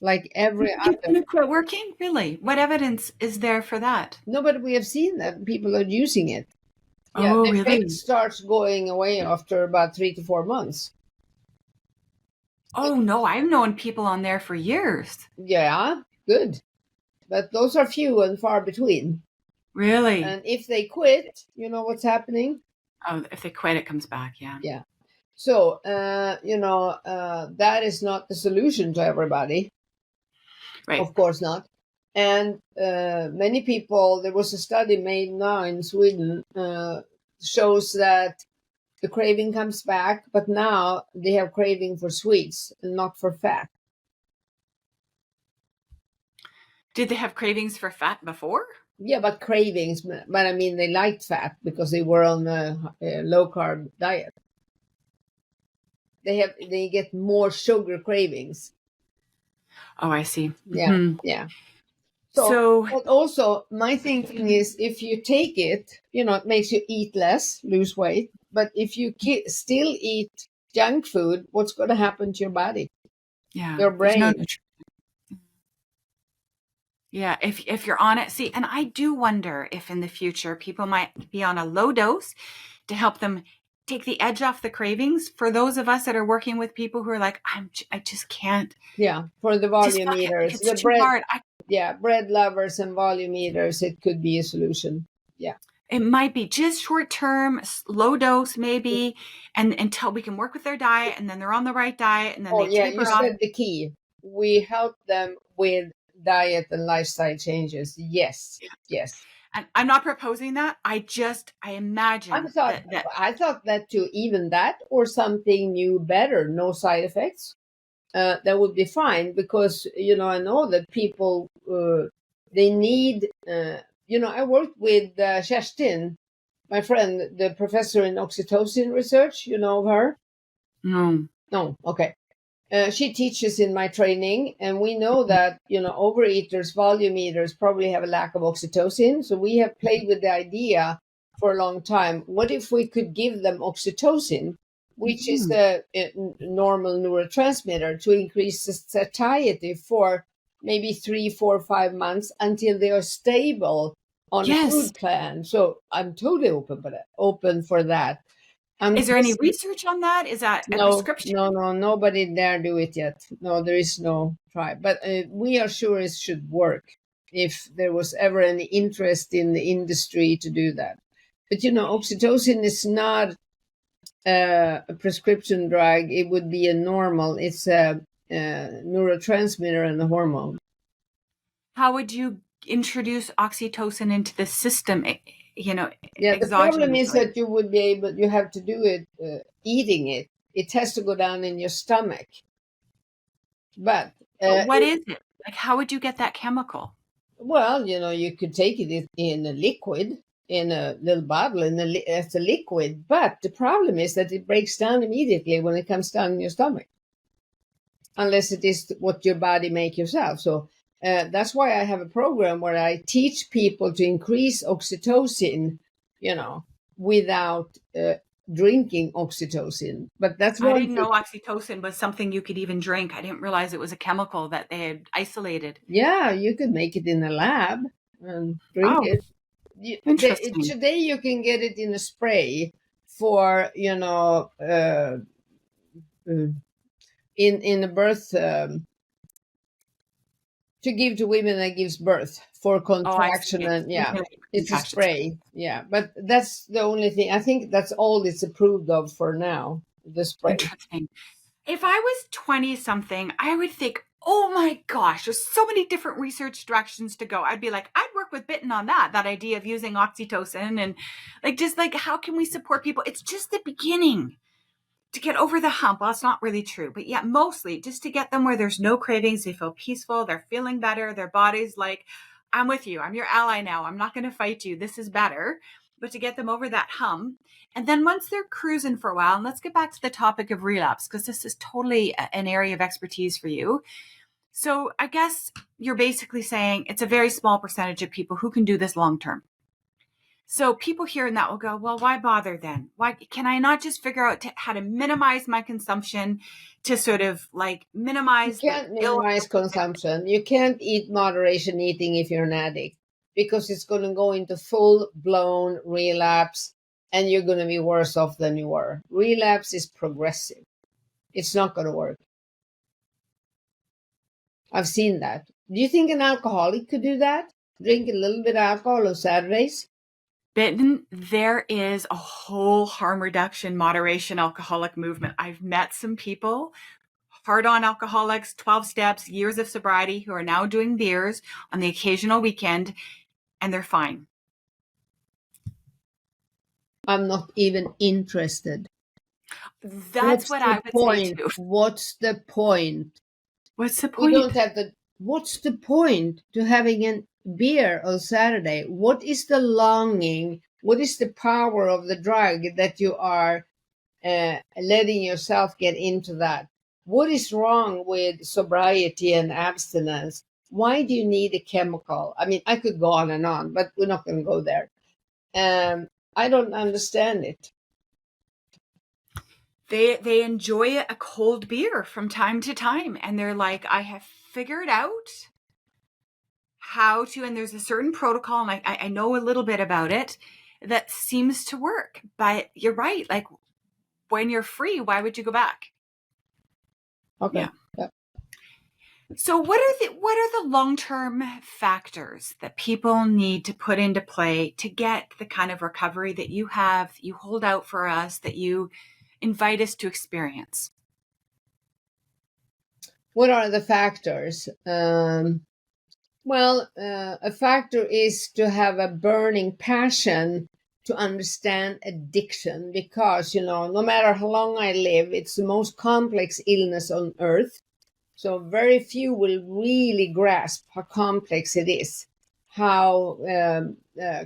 Like every it's other. going to quit working? Really? What evidence is there for that? No, but we have seen that people are using it. Yeah, the really? effect starts going away after about 3 to 4 months. Oh, no, I've known people on there for years. Yeah, good. But those are few and far between. Really? And if they quit, you know what's happening? Oh, if they quit, it comes back, yeah. Yeah. So, that is not the solution to everybody. Right. Of course not. And many people, there was a study made now in Sweden, shows that the craving comes back, but now they have craving for sweets and not for fat. Did they have cravings for fat before? Yeah, but cravings. But I mean, they liked fat because they were on a low carb diet. They get more sugar cravings. Oh, I see. Yeah, Hmm. yeah. So, So, but also my thinking is if you take it, it makes you eat less, lose weight. But if you still eat junk food, what's going to happen to your body, yeah, your there's no brain? nutrition. Yeah, if you're on it, see, and I do wonder if in the future people might be on a low dose to help them take the edge off the cravings. For those of us that are working with people who are like, I just can't, Yeah, for the just volume fuck it, like eaters, it's the too bread, hard. yeah, bread lovers and volume eaters, it could be a solution. Yeah. It might be just short term, low dose maybe, and until we can work with their diet, and then they're on the right diet, and then Oh, they yeah, you taper off. said the key. We help them with diet and lifestyle changes. Yes, yes. And I'm not proposing that. I I imagine thought that I thought that too. Even that or something new, better, no side effects. That would be fine because I know that people they need. I worked with Kerstin, my friend, the professor in oxytocin research. You know her? no. No, okay. She teaches in my training, and we know that overeaters, volume eaters probably have a lack of oxytocin. So we have played with the idea for a long time. What if we could give them oxytocin, which is Mhm. a normal neurotransmitter, to increase the satiety for maybe 3, 4, 5 months until they are stable on a Yes. food plan? So I'm totally open for that. I'm Is there any just research on that? Is that a no, prescription? no, no, nobody dare do it yet. No, there is no try. But we are sure it should work if there was ever any interest in the industry to do that. But oxytocin is not a prescription drug. It would be a normal. It's a neurotransmitter and a hormone. How would you introduce oxytocin into the system, Yeah, the problem is exogenously? that you have to do it eating it. It has to go down in your stomach. But But what is it? Like, how would you get that chemical? well, you could take it in a liquid, in a little bottle, as a liquid. But the problem is that it breaks down immediately when it comes down in your stomach, unless it is what your body make yourself. So that's why I have a program where I teach people to increase oxytocin, you know, without drinking oxytocin. But that's I one didn't thing. know oxytocin was something you could even drink. I didn't realize it was a chemical that they had isolated. Yeah, you could make it in a lab and drink Oh, it. interesting. Today you can get it in a spray for uh, in a birth to give to women that gives birth for Oh, I see. contraction, It's and yeah, inhaled it's a contractions. spray. Yeah, but that's the only thing. I think that's all it's approved of for now, the spray. Interesting. If I was 20 something, I would think, oh my gosh, there's so many different research directions to go. I'd be like, I'd work with Bitten on that idea of using oxytocin and just like, how can we support people? It's just the beginning to get over the hump. Well, it's not really true, but yeah, mostly just to get them where there's no cravings. They feel peaceful. They're feeling better. Their body's like, I'm with you. I'm your ally now. I'm not going to fight you. This is better. But to get them over that hump. And then once they're cruising for a while, and let's get back to the topic of relapse, because this is totally an area of expertise for you. So I guess you're basically saying it's a very small percentage of people who can do this long term. So people hearing that will go, well, why bother then? Why can I not just figure out how to minimize my consumption to sort of like You minimize the can't ill minimize effects of it? consumption. You can't eat moderation eating if you're an addict because it's going to go into full blown relapse and you're going to be worse off than you were. Relapse is progressive. It's not going to work. I've seen that. Do you think an alcoholic could do that? Drink a little bit of alcohol on Saturdays? Bitten, there is a whole harm reduction, moderation, alcoholic movement. I've met some people, hard on alcoholics, 12 steps, years of sobriety, who are now doing beers on the occasional weekend, and they're fine. I'm not even interested. That's What's what the I would say point? too. What's the point? What's the We point? don't have the what's the point to having a beer on Saturday? What is the longing? What is the power of the drug that you are letting yourself get into that? What is wrong with sobriety and abstinence? Why do you need a chemical? I mean, I could go on, but we're not going to go there. I don't understand it. They enjoy a cold beer from time to time, and they're like, I have figured out how to, and there's a certain protocol, and I know a little bit about it that seems to work. But you're right, like when you're free, why would you go back? Okay. Yeah. So what are the long-term factors that people need to put into play to get the kind of recovery that you have, you hold out for us, that you invite us to experience? What are the factors? Well, a factor is to have a burning passion to understand addiction, because, no matter how long I live, it's the most complex illness on earth. So very few will really grasp how complex it is, how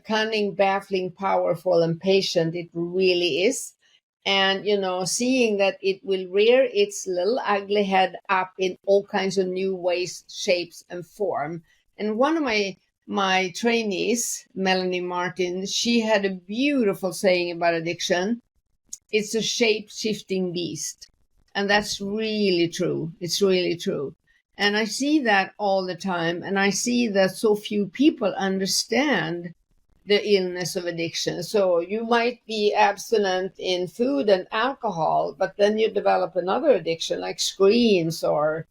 cunning, baffling, powerful, and patient it really is. And, seeing that it will rear its little ugly head up in all kinds of new ways, shapes, and form. And one of my trainees, Melanie Martin, she had a beautiful saying about addiction. It's a shape-shifting beast. And that's really true. It's really true. And I see that all the time. And I see that so few people understand the illness of addiction. So you might be abstinent in food and alcohol, but then you develop another addiction like screens or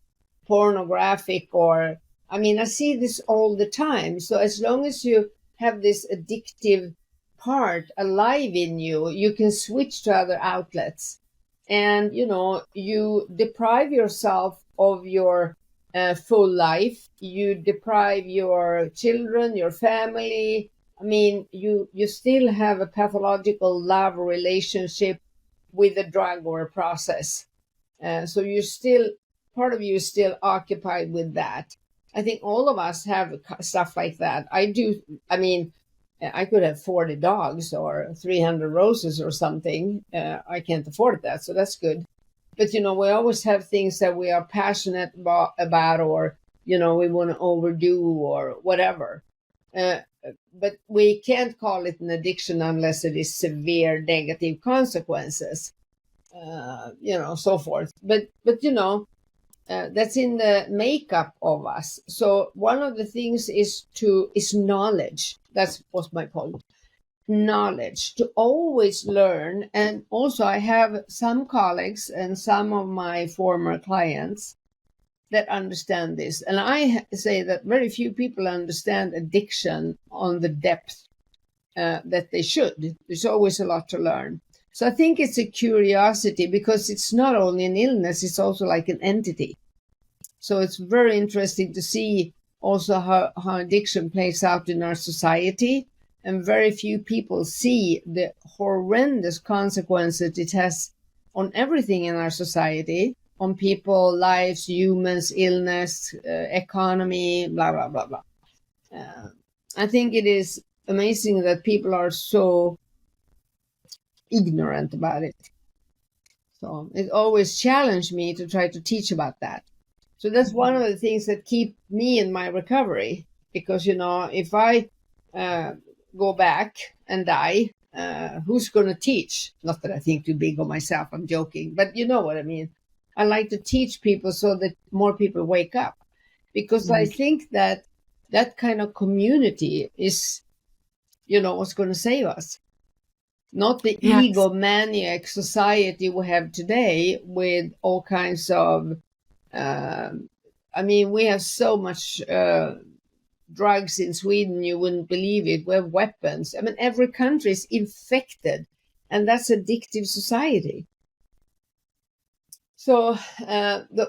pornographic, or, I mean, I see this all the time. So as long as you have this addictive part alive in you, you can switch to other outlets. And, you deprive yourself of your full life. You deprive your children, your family. I mean, you still have a pathological love relationship with a drug or a process. So you're still, part of you is still occupied with that. I think all of us have stuff like that. I do. I mean, I could have 40 dogs or 300 roses or something. I can't afford that, so that's good. But, we always have things that we are passionate about, or, we want to overdo or whatever. But we can't call it an addiction unless it is severe negative consequences, so forth. But that's in the makeup of us. So one of the things is knowledge. That was my point. Knowledge, to always learn. And also I have some colleagues and some of my former clients that understand this. And I say that very few people understand addiction on the depth that they should. There's always a lot to learn. So I think it's a curiosity, because it's not only an illness, it's also like an entity. So it's very interesting to see also how addiction plays out in our society. And very few people see the horrendous consequences it has on everything in our society, on people, lives, humans, illness, economy, blah, blah, blah, blah. I think it is amazing that people are so ignorant about it. So it always challenged me to try to teach about that. So that's one of the things that keep me in my recovery, because, if I go back and die, who's going to teach? Not that I think too big of myself, I'm joking, but you know what I mean. I like to teach people so that more people wake up, because I think that kind of community is, what's going to save us. Not the egomaniac society we have today with all kinds of, we have so much drugs in Sweden, you wouldn't believe it. We have weapons. Every country is infected, and that's addictive society. So,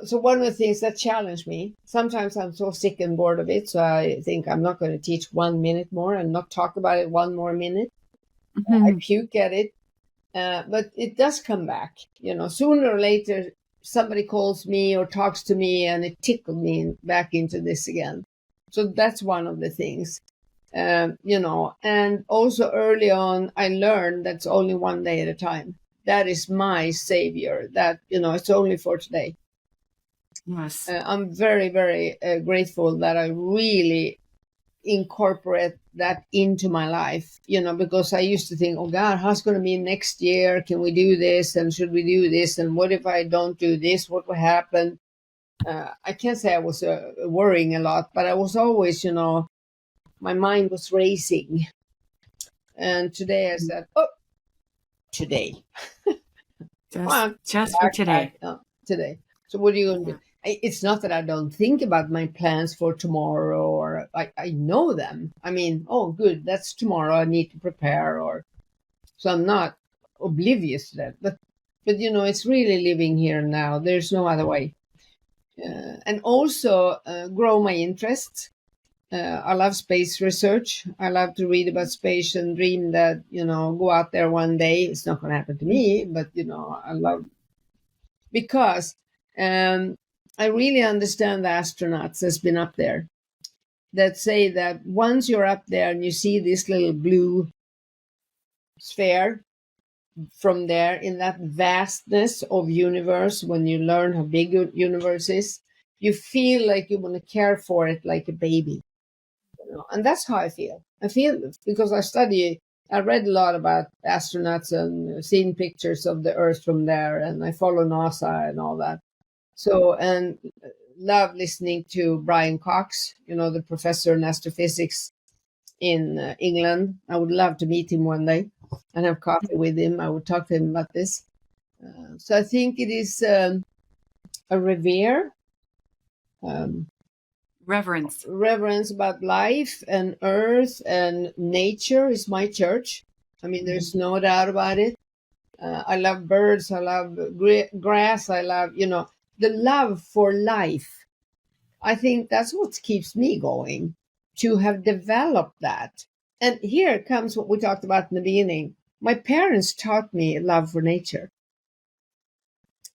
so one of the things that challenge me, sometimes I'm so sick and bored of it, so I think I'm not going to teach 1 minute more and not talk about it one more minute. I puke at it, but it does come back. Sooner or later, somebody calls me or talks to me and it tickled me back into this again. So that's one of the things. And also early on, I learned that's only one day at a time. That is my savior. That, it's only for today. Yes. I'm very, very grateful that I really incorporate that into my life, because I used to think, oh God, how's going to be next year? Can we do this? And should we do this? And what if I don't do this? What will happen? I can't say I was worrying a lot, but I was always, my mind was racing. And today I said, oh, today. Just for today. Today. So what are you going to do? It's not that I don't think about my plans for tomorrow, or I know them. I mean, oh, good, that's tomorrow. I need to prepare, so I'm not oblivious to that. But it's really living here and now. There's no other way. And also grow my interests. I love space research. I love to read about space and dream that, go out there one day. It's not going to happen to me, but, I love, because I really understand the astronauts that's been up there that say that once you're up there and you see this little blue sphere from there in that vastness of universe, when you learn how big your universe is, you feel like you want to care for it like a baby. And that's how I feel. I feel because I read a lot about astronauts and seen pictures of the Earth from there, and I follow NASA and all that. So, and love listening to Brian Cox, the professor in astrophysics in England. I would love to meet him one day and have coffee with him. I would talk to him about this. So I think it is a reverence about life and earth and nature is my church. I mean, there's no doubt about it. I love birds. I love grass. I love, the love for life. I think that's what keeps me going, to have developed that. And here comes what we talked about in the beginning. My parents taught me love for nature.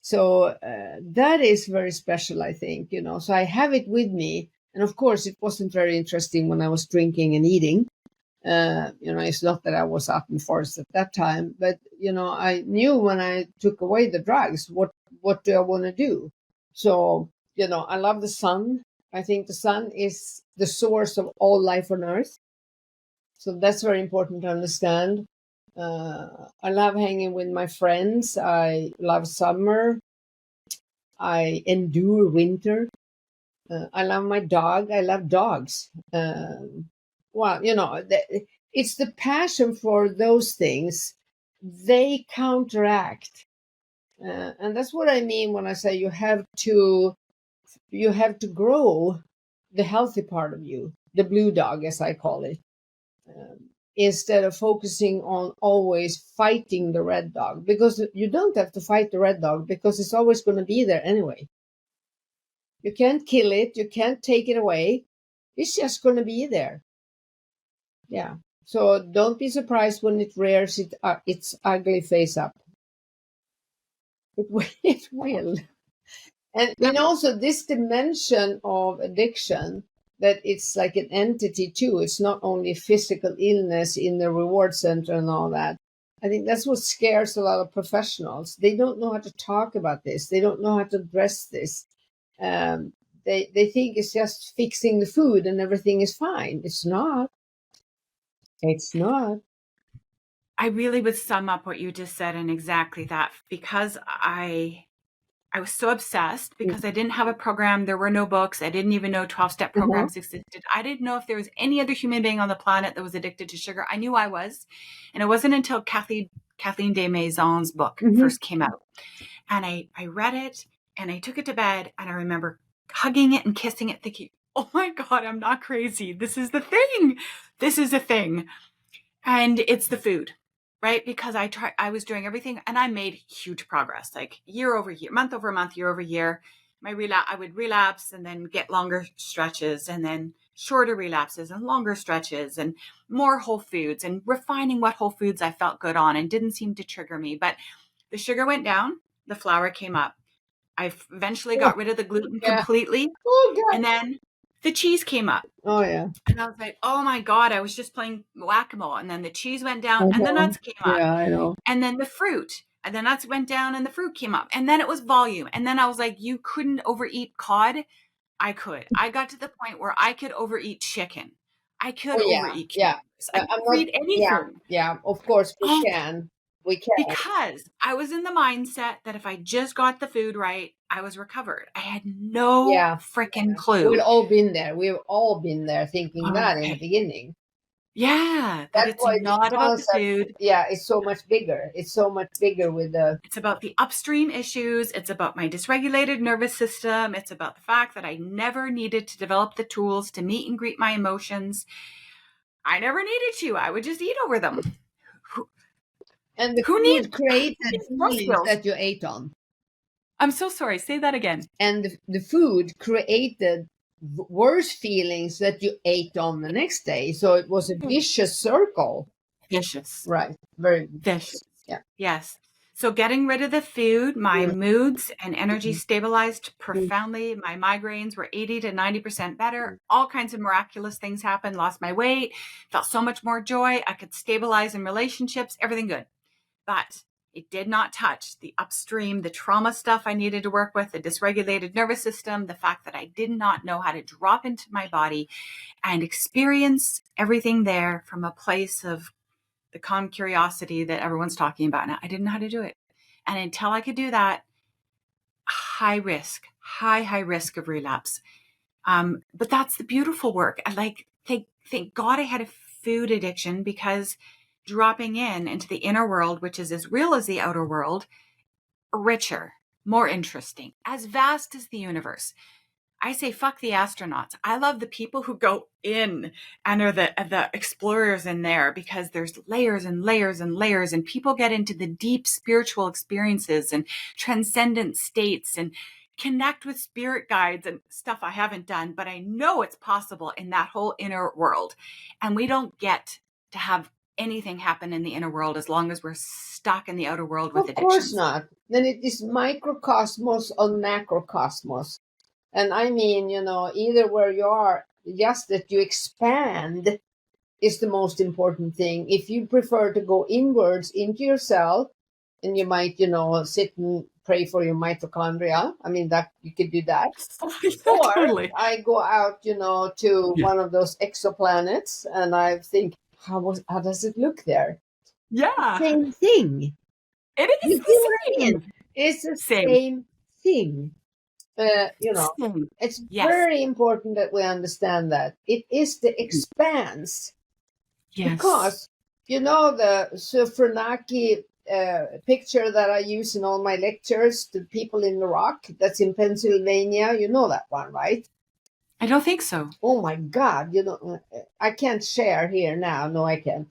So that is very special, I think, So I have it with me. And of course, it wasn't very interesting when I was drinking and eating. It's not that I was out in forest at that time, but, I knew when I took away the drugs, what do I want to do? So, I love the sun. I think the sun is the source of all life on earth. So that's very important to understand. I love hanging with my friends. I love summer. I endure winter. I love my dog. I love dogs. It's the passion for those things. They counteract. And that's what I mean when I say you have to grow the healthy part of you, the blue dog, as I call it, instead of focusing on always fighting the red dog, because you don't have to fight the red dog, because it's always going to be there anyway. You can't kill it. You can't take it away. It's just going to be there. Yeah. So don't be surprised when it rears its ugly face up. It will. And also this dimension of addiction, that it's like an entity too. It's not only physical illness in the reward center and all that. I think that's what scares a lot of professionals. They don't know how to talk about this. They don't know how to address this. They think it's just fixing the food and everything is fine. It's not. It's not. I really would sum up what you just said and exactly that, because I was so obsessed, because I didn't have a program. There were no books. I didn't even know 12-step programs existed. I didn't know if there was any other human being on the planet that was addicted to sugar. I knew I was. And it wasn't until Kathleen de Maison's book first came out. And I read it and I took it to bed, and I remember hugging it and kissing it, thinking, oh my God, I'm not crazy. This is the thing. This is a thing. And it's the food. Right? Because I was doing everything and I made huge progress, like year over year, month over month, year over year. I would relapse and then get longer stretches, and then shorter relapses and longer stretches, and more whole foods, and refining what whole foods I felt good on and didn't seem to trigger me. But the sugar went down, the flour came up. I eventually got rid of the gluten Yeah. completely. Oh God. And then the cheese came up. Oh yeah. And I was like, oh my God, I was just playing whack-a-mole. And then the cheese went down and the nuts came up. Yeah, I know. And then the fruit. And the nuts went down and the fruit came up. And then it was volume. And then I was like, you couldn't overeat cod. I could. I got to the point where I could overeat chicken. I could Oh yeah, overeat yeah. carrots. I could I'm not. overeat Yeah, anything. yeah. Of course we Oh, can. We can. because I was in the mindset that if I just got the food right, I was recovered. I had no Yeah. freaking We've clue. all been there. We've all been there thinking that in the Okay. beginning. Yeah, that That's it's why this not about the concept, food. yeah, is so much bigger. It's so much bigger with the. It's about the upstream issues. It's about my dysregulated nervous system. It's about the fact that I never needed to develop the tools to meet and greet my emotions. I never needed to. I would just eat over them. And the Who needs food created those feelings skills? that you ate on. I'm so sorry. Say that again. And the food created worse feelings that you ate on the next day. So it was a vicious circle. Vicious. Right. Very Vicious. Yeah. Yes. So getting rid of the food, my moods and energy stabilized profoundly. My migraines were 80 to 90% better. All kinds of miraculous things happened. Lost my weight, felt so much more joy. I could stabilize in relationships, everything good. But it did not touch the upstream, the trauma stuff I needed to work with, the dysregulated nervous system, the fact that I did not know how to drop into my body and experience everything there from a place of the calm curiosity that everyone's talking about now. I didn't know how to do it. And until I could do that, high risk, high risk of relapse. But that's the beautiful work. I like, thank God I had a food addiction, because dropping into the inner world, which is as real as the outer world, richer, more interesting, as vast as the universe. I say, fuck the astronauts. I love the people who go in and are the explorers in there, because there's layers and layers and layers, and people get into the deep spiritual experiences and transcendent states and connect with spirit guides and stuff I haven't done, but I know it's possible in that whole inner world. And we don't get to have anything happen in the inner world as long as we're stuck in the outer world with Of course addictions. not. Then it is microcosmos on macrocosmos. And I mean, either where you are, just that you expand is the most important thing. If you prefer to go inwards into yourself, and you might, sit and pray for your mitochondria. I mean, that you could do that. Or Totally. I go out, to one of those exoplanets, and I think, how does it look there? Yeah. Same thing. It You is see the what I same. mean? It's the Same. same thing. Same. It's Yes. very important that we understand that it is the expanse. Yes. Because the Sofronaki picture that I use in all my lectures, the people in the rock, that's in Pennsylvania. You know that one, right? I don't think so. Oh my God! I can't share here now. No, I can't.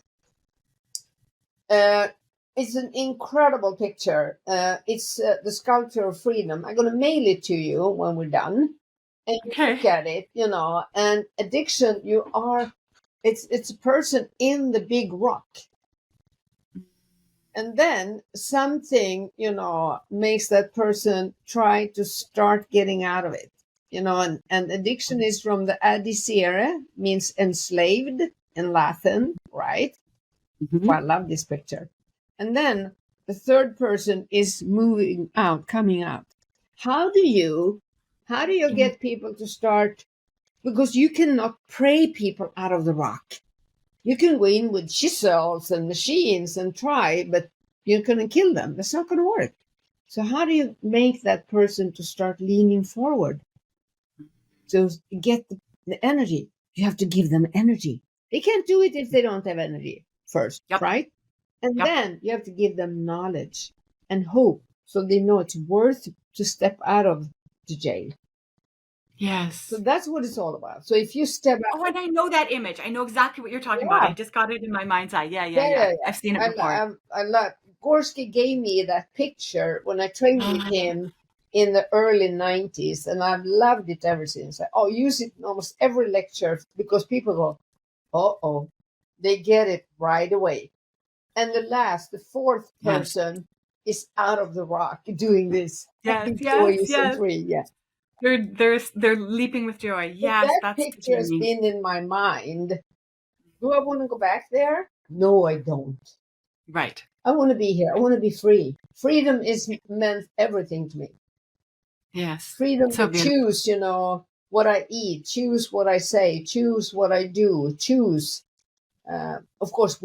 It's an incredible picture. It's the sculpture of freedom. I'm going to mail it to you when we're done, and you look at it. And addiction. It's a person in the big rock, and then something makes that person try to start getting out of it. And addiction is from the adicere, means enslaved in Latin, right? Mm-hmm. I love this picture. And then the third person is moving out, coming out. How do you get people to start? Because you cannot pray people out of the rock. You can go in with chisels and machines and try, but you're going to kill them. That's not going to work. So how do you make that person to start leaning forward? To get the energy, you have to give them energy. They can't do it if they don't have energy first, right? And then you have to give them knowledge and hope, so they know it's worth to step out of the jail. Yes. So that's what it's all about. So if you step out. Oh, and I know that image. I know exactly what you're talking about. I just got it in my mind's eye. Yeah. I've seen it before. I love. Gorski gave me that picture when I trained with him in the early 90s, and I've loved it ever since. I use it in almost every lecture, because people go, uh-oh, they get it right away. And the fourth person is out of the rock doing this. Yes, Happy, yes, joyous, and yes. free. Yeah. They're leaping with joy. So Yes, that that's picture has Tajini. been in my mind. Do I want to go back there? No, I don't. Right. I want to be here. I want to be free. Freedom is meant everything to me. Yes. Freedom So to beautiful. choose, what I eat, choose what I say, choose what I do, choose. Of course,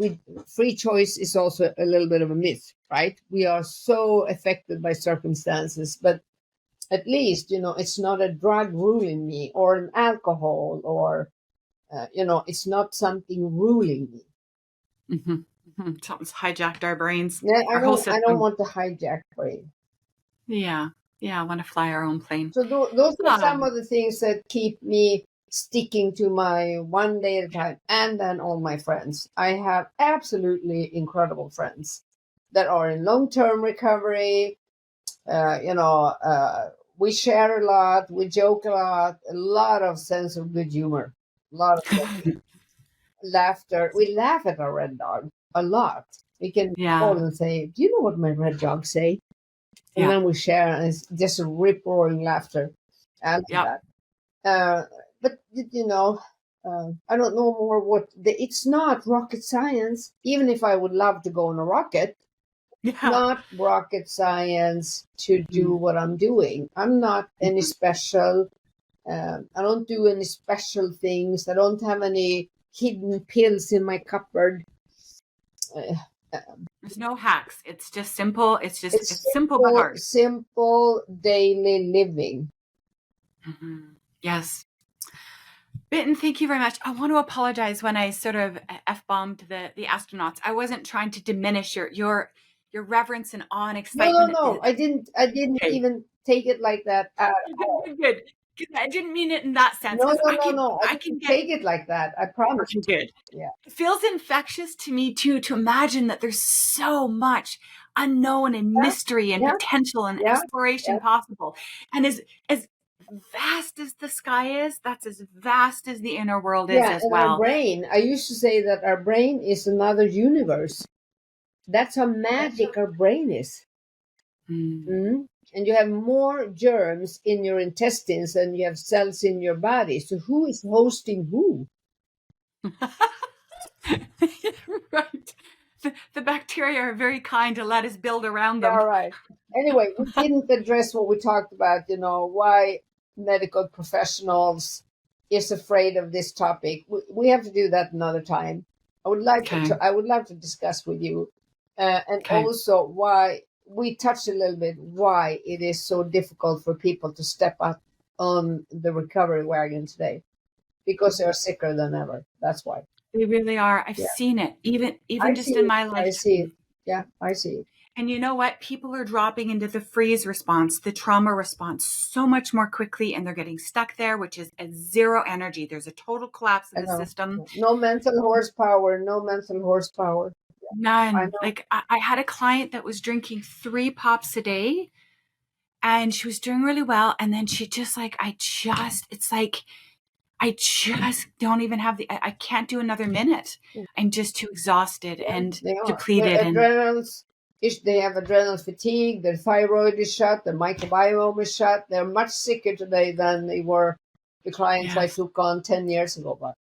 free choice is also a little bit of a myth, right? We are so affected by circumstances, but at least, it's not a drug ruling me or an alcohol or, it's not something ruling me. Something's hijacked our brains, Yeah, our whole I don't system. want to hijack brain. Yeah. Yeah. I want to fly our own plane. So those are some Um, of the things that keep me sticking to my one day at a time, and then all my friends. I have absolutely incredible friends that are in long-term recovery. We share a lot, we joke a lot of sense of good humor, a lot of laughter. We laugh at our red dog a lot. We can yeah. call and say, "Do you know what my red dog say?" And Yeah. then we share, and it's just a rip roaring laughter after Yep. that. But I don't know more it's not rocket science. Even if I would love to go on a rocket, Yeah. not rocket science to do Mm. what I'm doing. I'm not any special. I don't do any special things. I don't have any hidden pills in my cupboard. Uh, There's no hacks. It's just simple. it's It's simple but hard. simple daily living. Yes. Bitten, thank you very much. I want to apologize when I sort of f-bombed the astronauts. I wasn't trying to diminish your reverence and awe and excitement. No. I didn't Okay. even take it like that at all. Good. I didn't mean it in that sense because No. I I can didn't get take it like that. I promise. good. Yeah. It feels infectious to me too to imagine that there's so much unknown and mystery and Yeah. potential and Yeah. exploration possible. And as vast as the sky is, that's as vast as the inner world is Yeah. as And our well. brain, I used to say that our brain is another universe. That's how magic our brain is. Mm. And you have more germs in your intestines than you have cells in your body. So who is hosting who? Right. The bacteria are very kind to let us build around Yeah, them. right. Anyway, we didn't address what we talked about, why medical professionals is afraid of this topic. We have to do that another time. Okay. I would love to discuss with you, and Okay. also why we touched a little bit why it is so difficult for people to step up on the recovery wagon today, because they're sicker than ever. That's why. They really are. I've Yeah, seen it, I even see just in it. my I see it. lifetime. Yeah, I see it. And you know what? People are dropping into the freeze response, the trauma response so much more quickly, and they're getting stuck there, which is a zero energy. There's a total collapse of I the know. system. No mental horsepower. No mental horsepower. I None. know. Like I had a client that was drinking 3 pops a day and she was doing really well. And then she just like, it's like, I just don't even have I can't do another minute. I'm just too exhausted Yeah, and they are. Their depleted. And adrenals, they have adrenal fatigue. Their thyroid is shut. Their microbiome is shut. They're much sicker today than they were the clients I yes, took on 10 years ago. But,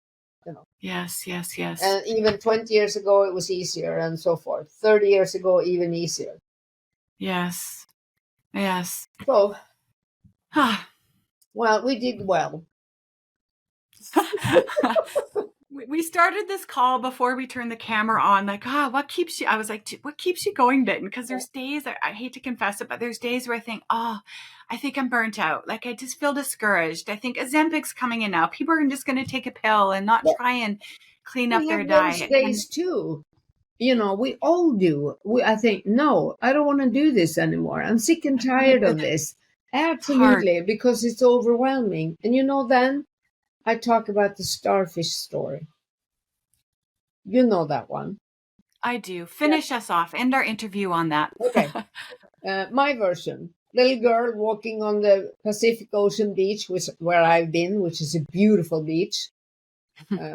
yes, yes, yes, and even 20 years ago, it was easier and so forth. 30 years ago, even easier. yes, yes. So, Ah. well, we did well. We started this call before we turned the camera on, like, what keeps you? I was like, what keeps you going, Bitten? Because there's days, I hate to confess it, but there's days where I think, I think I'm burnt out. Like, I just feel discouraged. I think Ozempic's coming in now. People are just going to take a pill and not try and clean up We their have those diet. And days too. We all do. I think, no, I don't want to do this anymore. I'm sick and tired of this. it's hard. Absolutely, because it's overwhelming. And then I talk about the starfish story. You know that one. I do. Finish us off. End our interview on that. Okay. My version. Little girl walking on the Pacific Ocean beach, where I've been, which is a beautiful beach.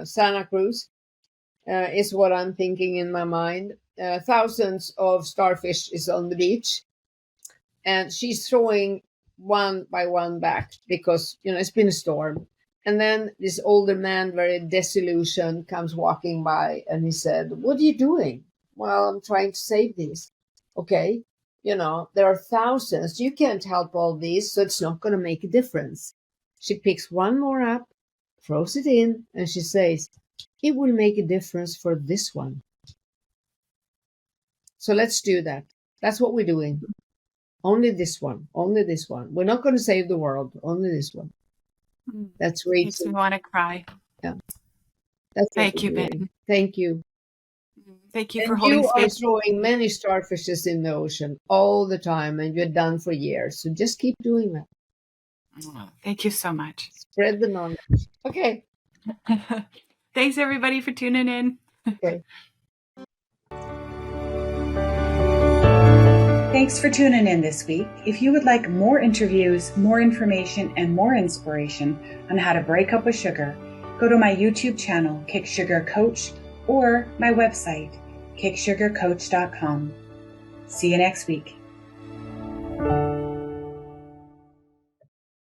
Santa Cruz is what I'm thinking in my mind. thousands of starfish is on the beach, and she's throwing one by one back because it's been a storm. And then this older man, very disillusioned, comes walking by, and he said, "What are you doing?" "Well, I'm trying to save these." "Okay, there are thousands. You can't help all these, so it's not going to make a difference." She picks one more up, throws it in, and she says, "It will make a difference for this one." So let's do that. That's what we're doing. Only this one. Only this one. We're not going to save the world. Only this one. That's reason. Makes me want to cry. Yeah. That's Thank you, Bitten. Thank you. Thank you And for holding you are space. throwing many starfishes in the ocean all the time, and you're done for years. So just keep doing that. Thank you so much. Spread the knowledge. Okay. Thanks, everybody, for tuning in. Okay. Thanks for tuning in this week. If you would like more interviews, more information, and more inspiration on how to break up with sugar, go to my YouTube channel, Kick Sugar Coach, or my website, kicksugarcoach.com. See you next week.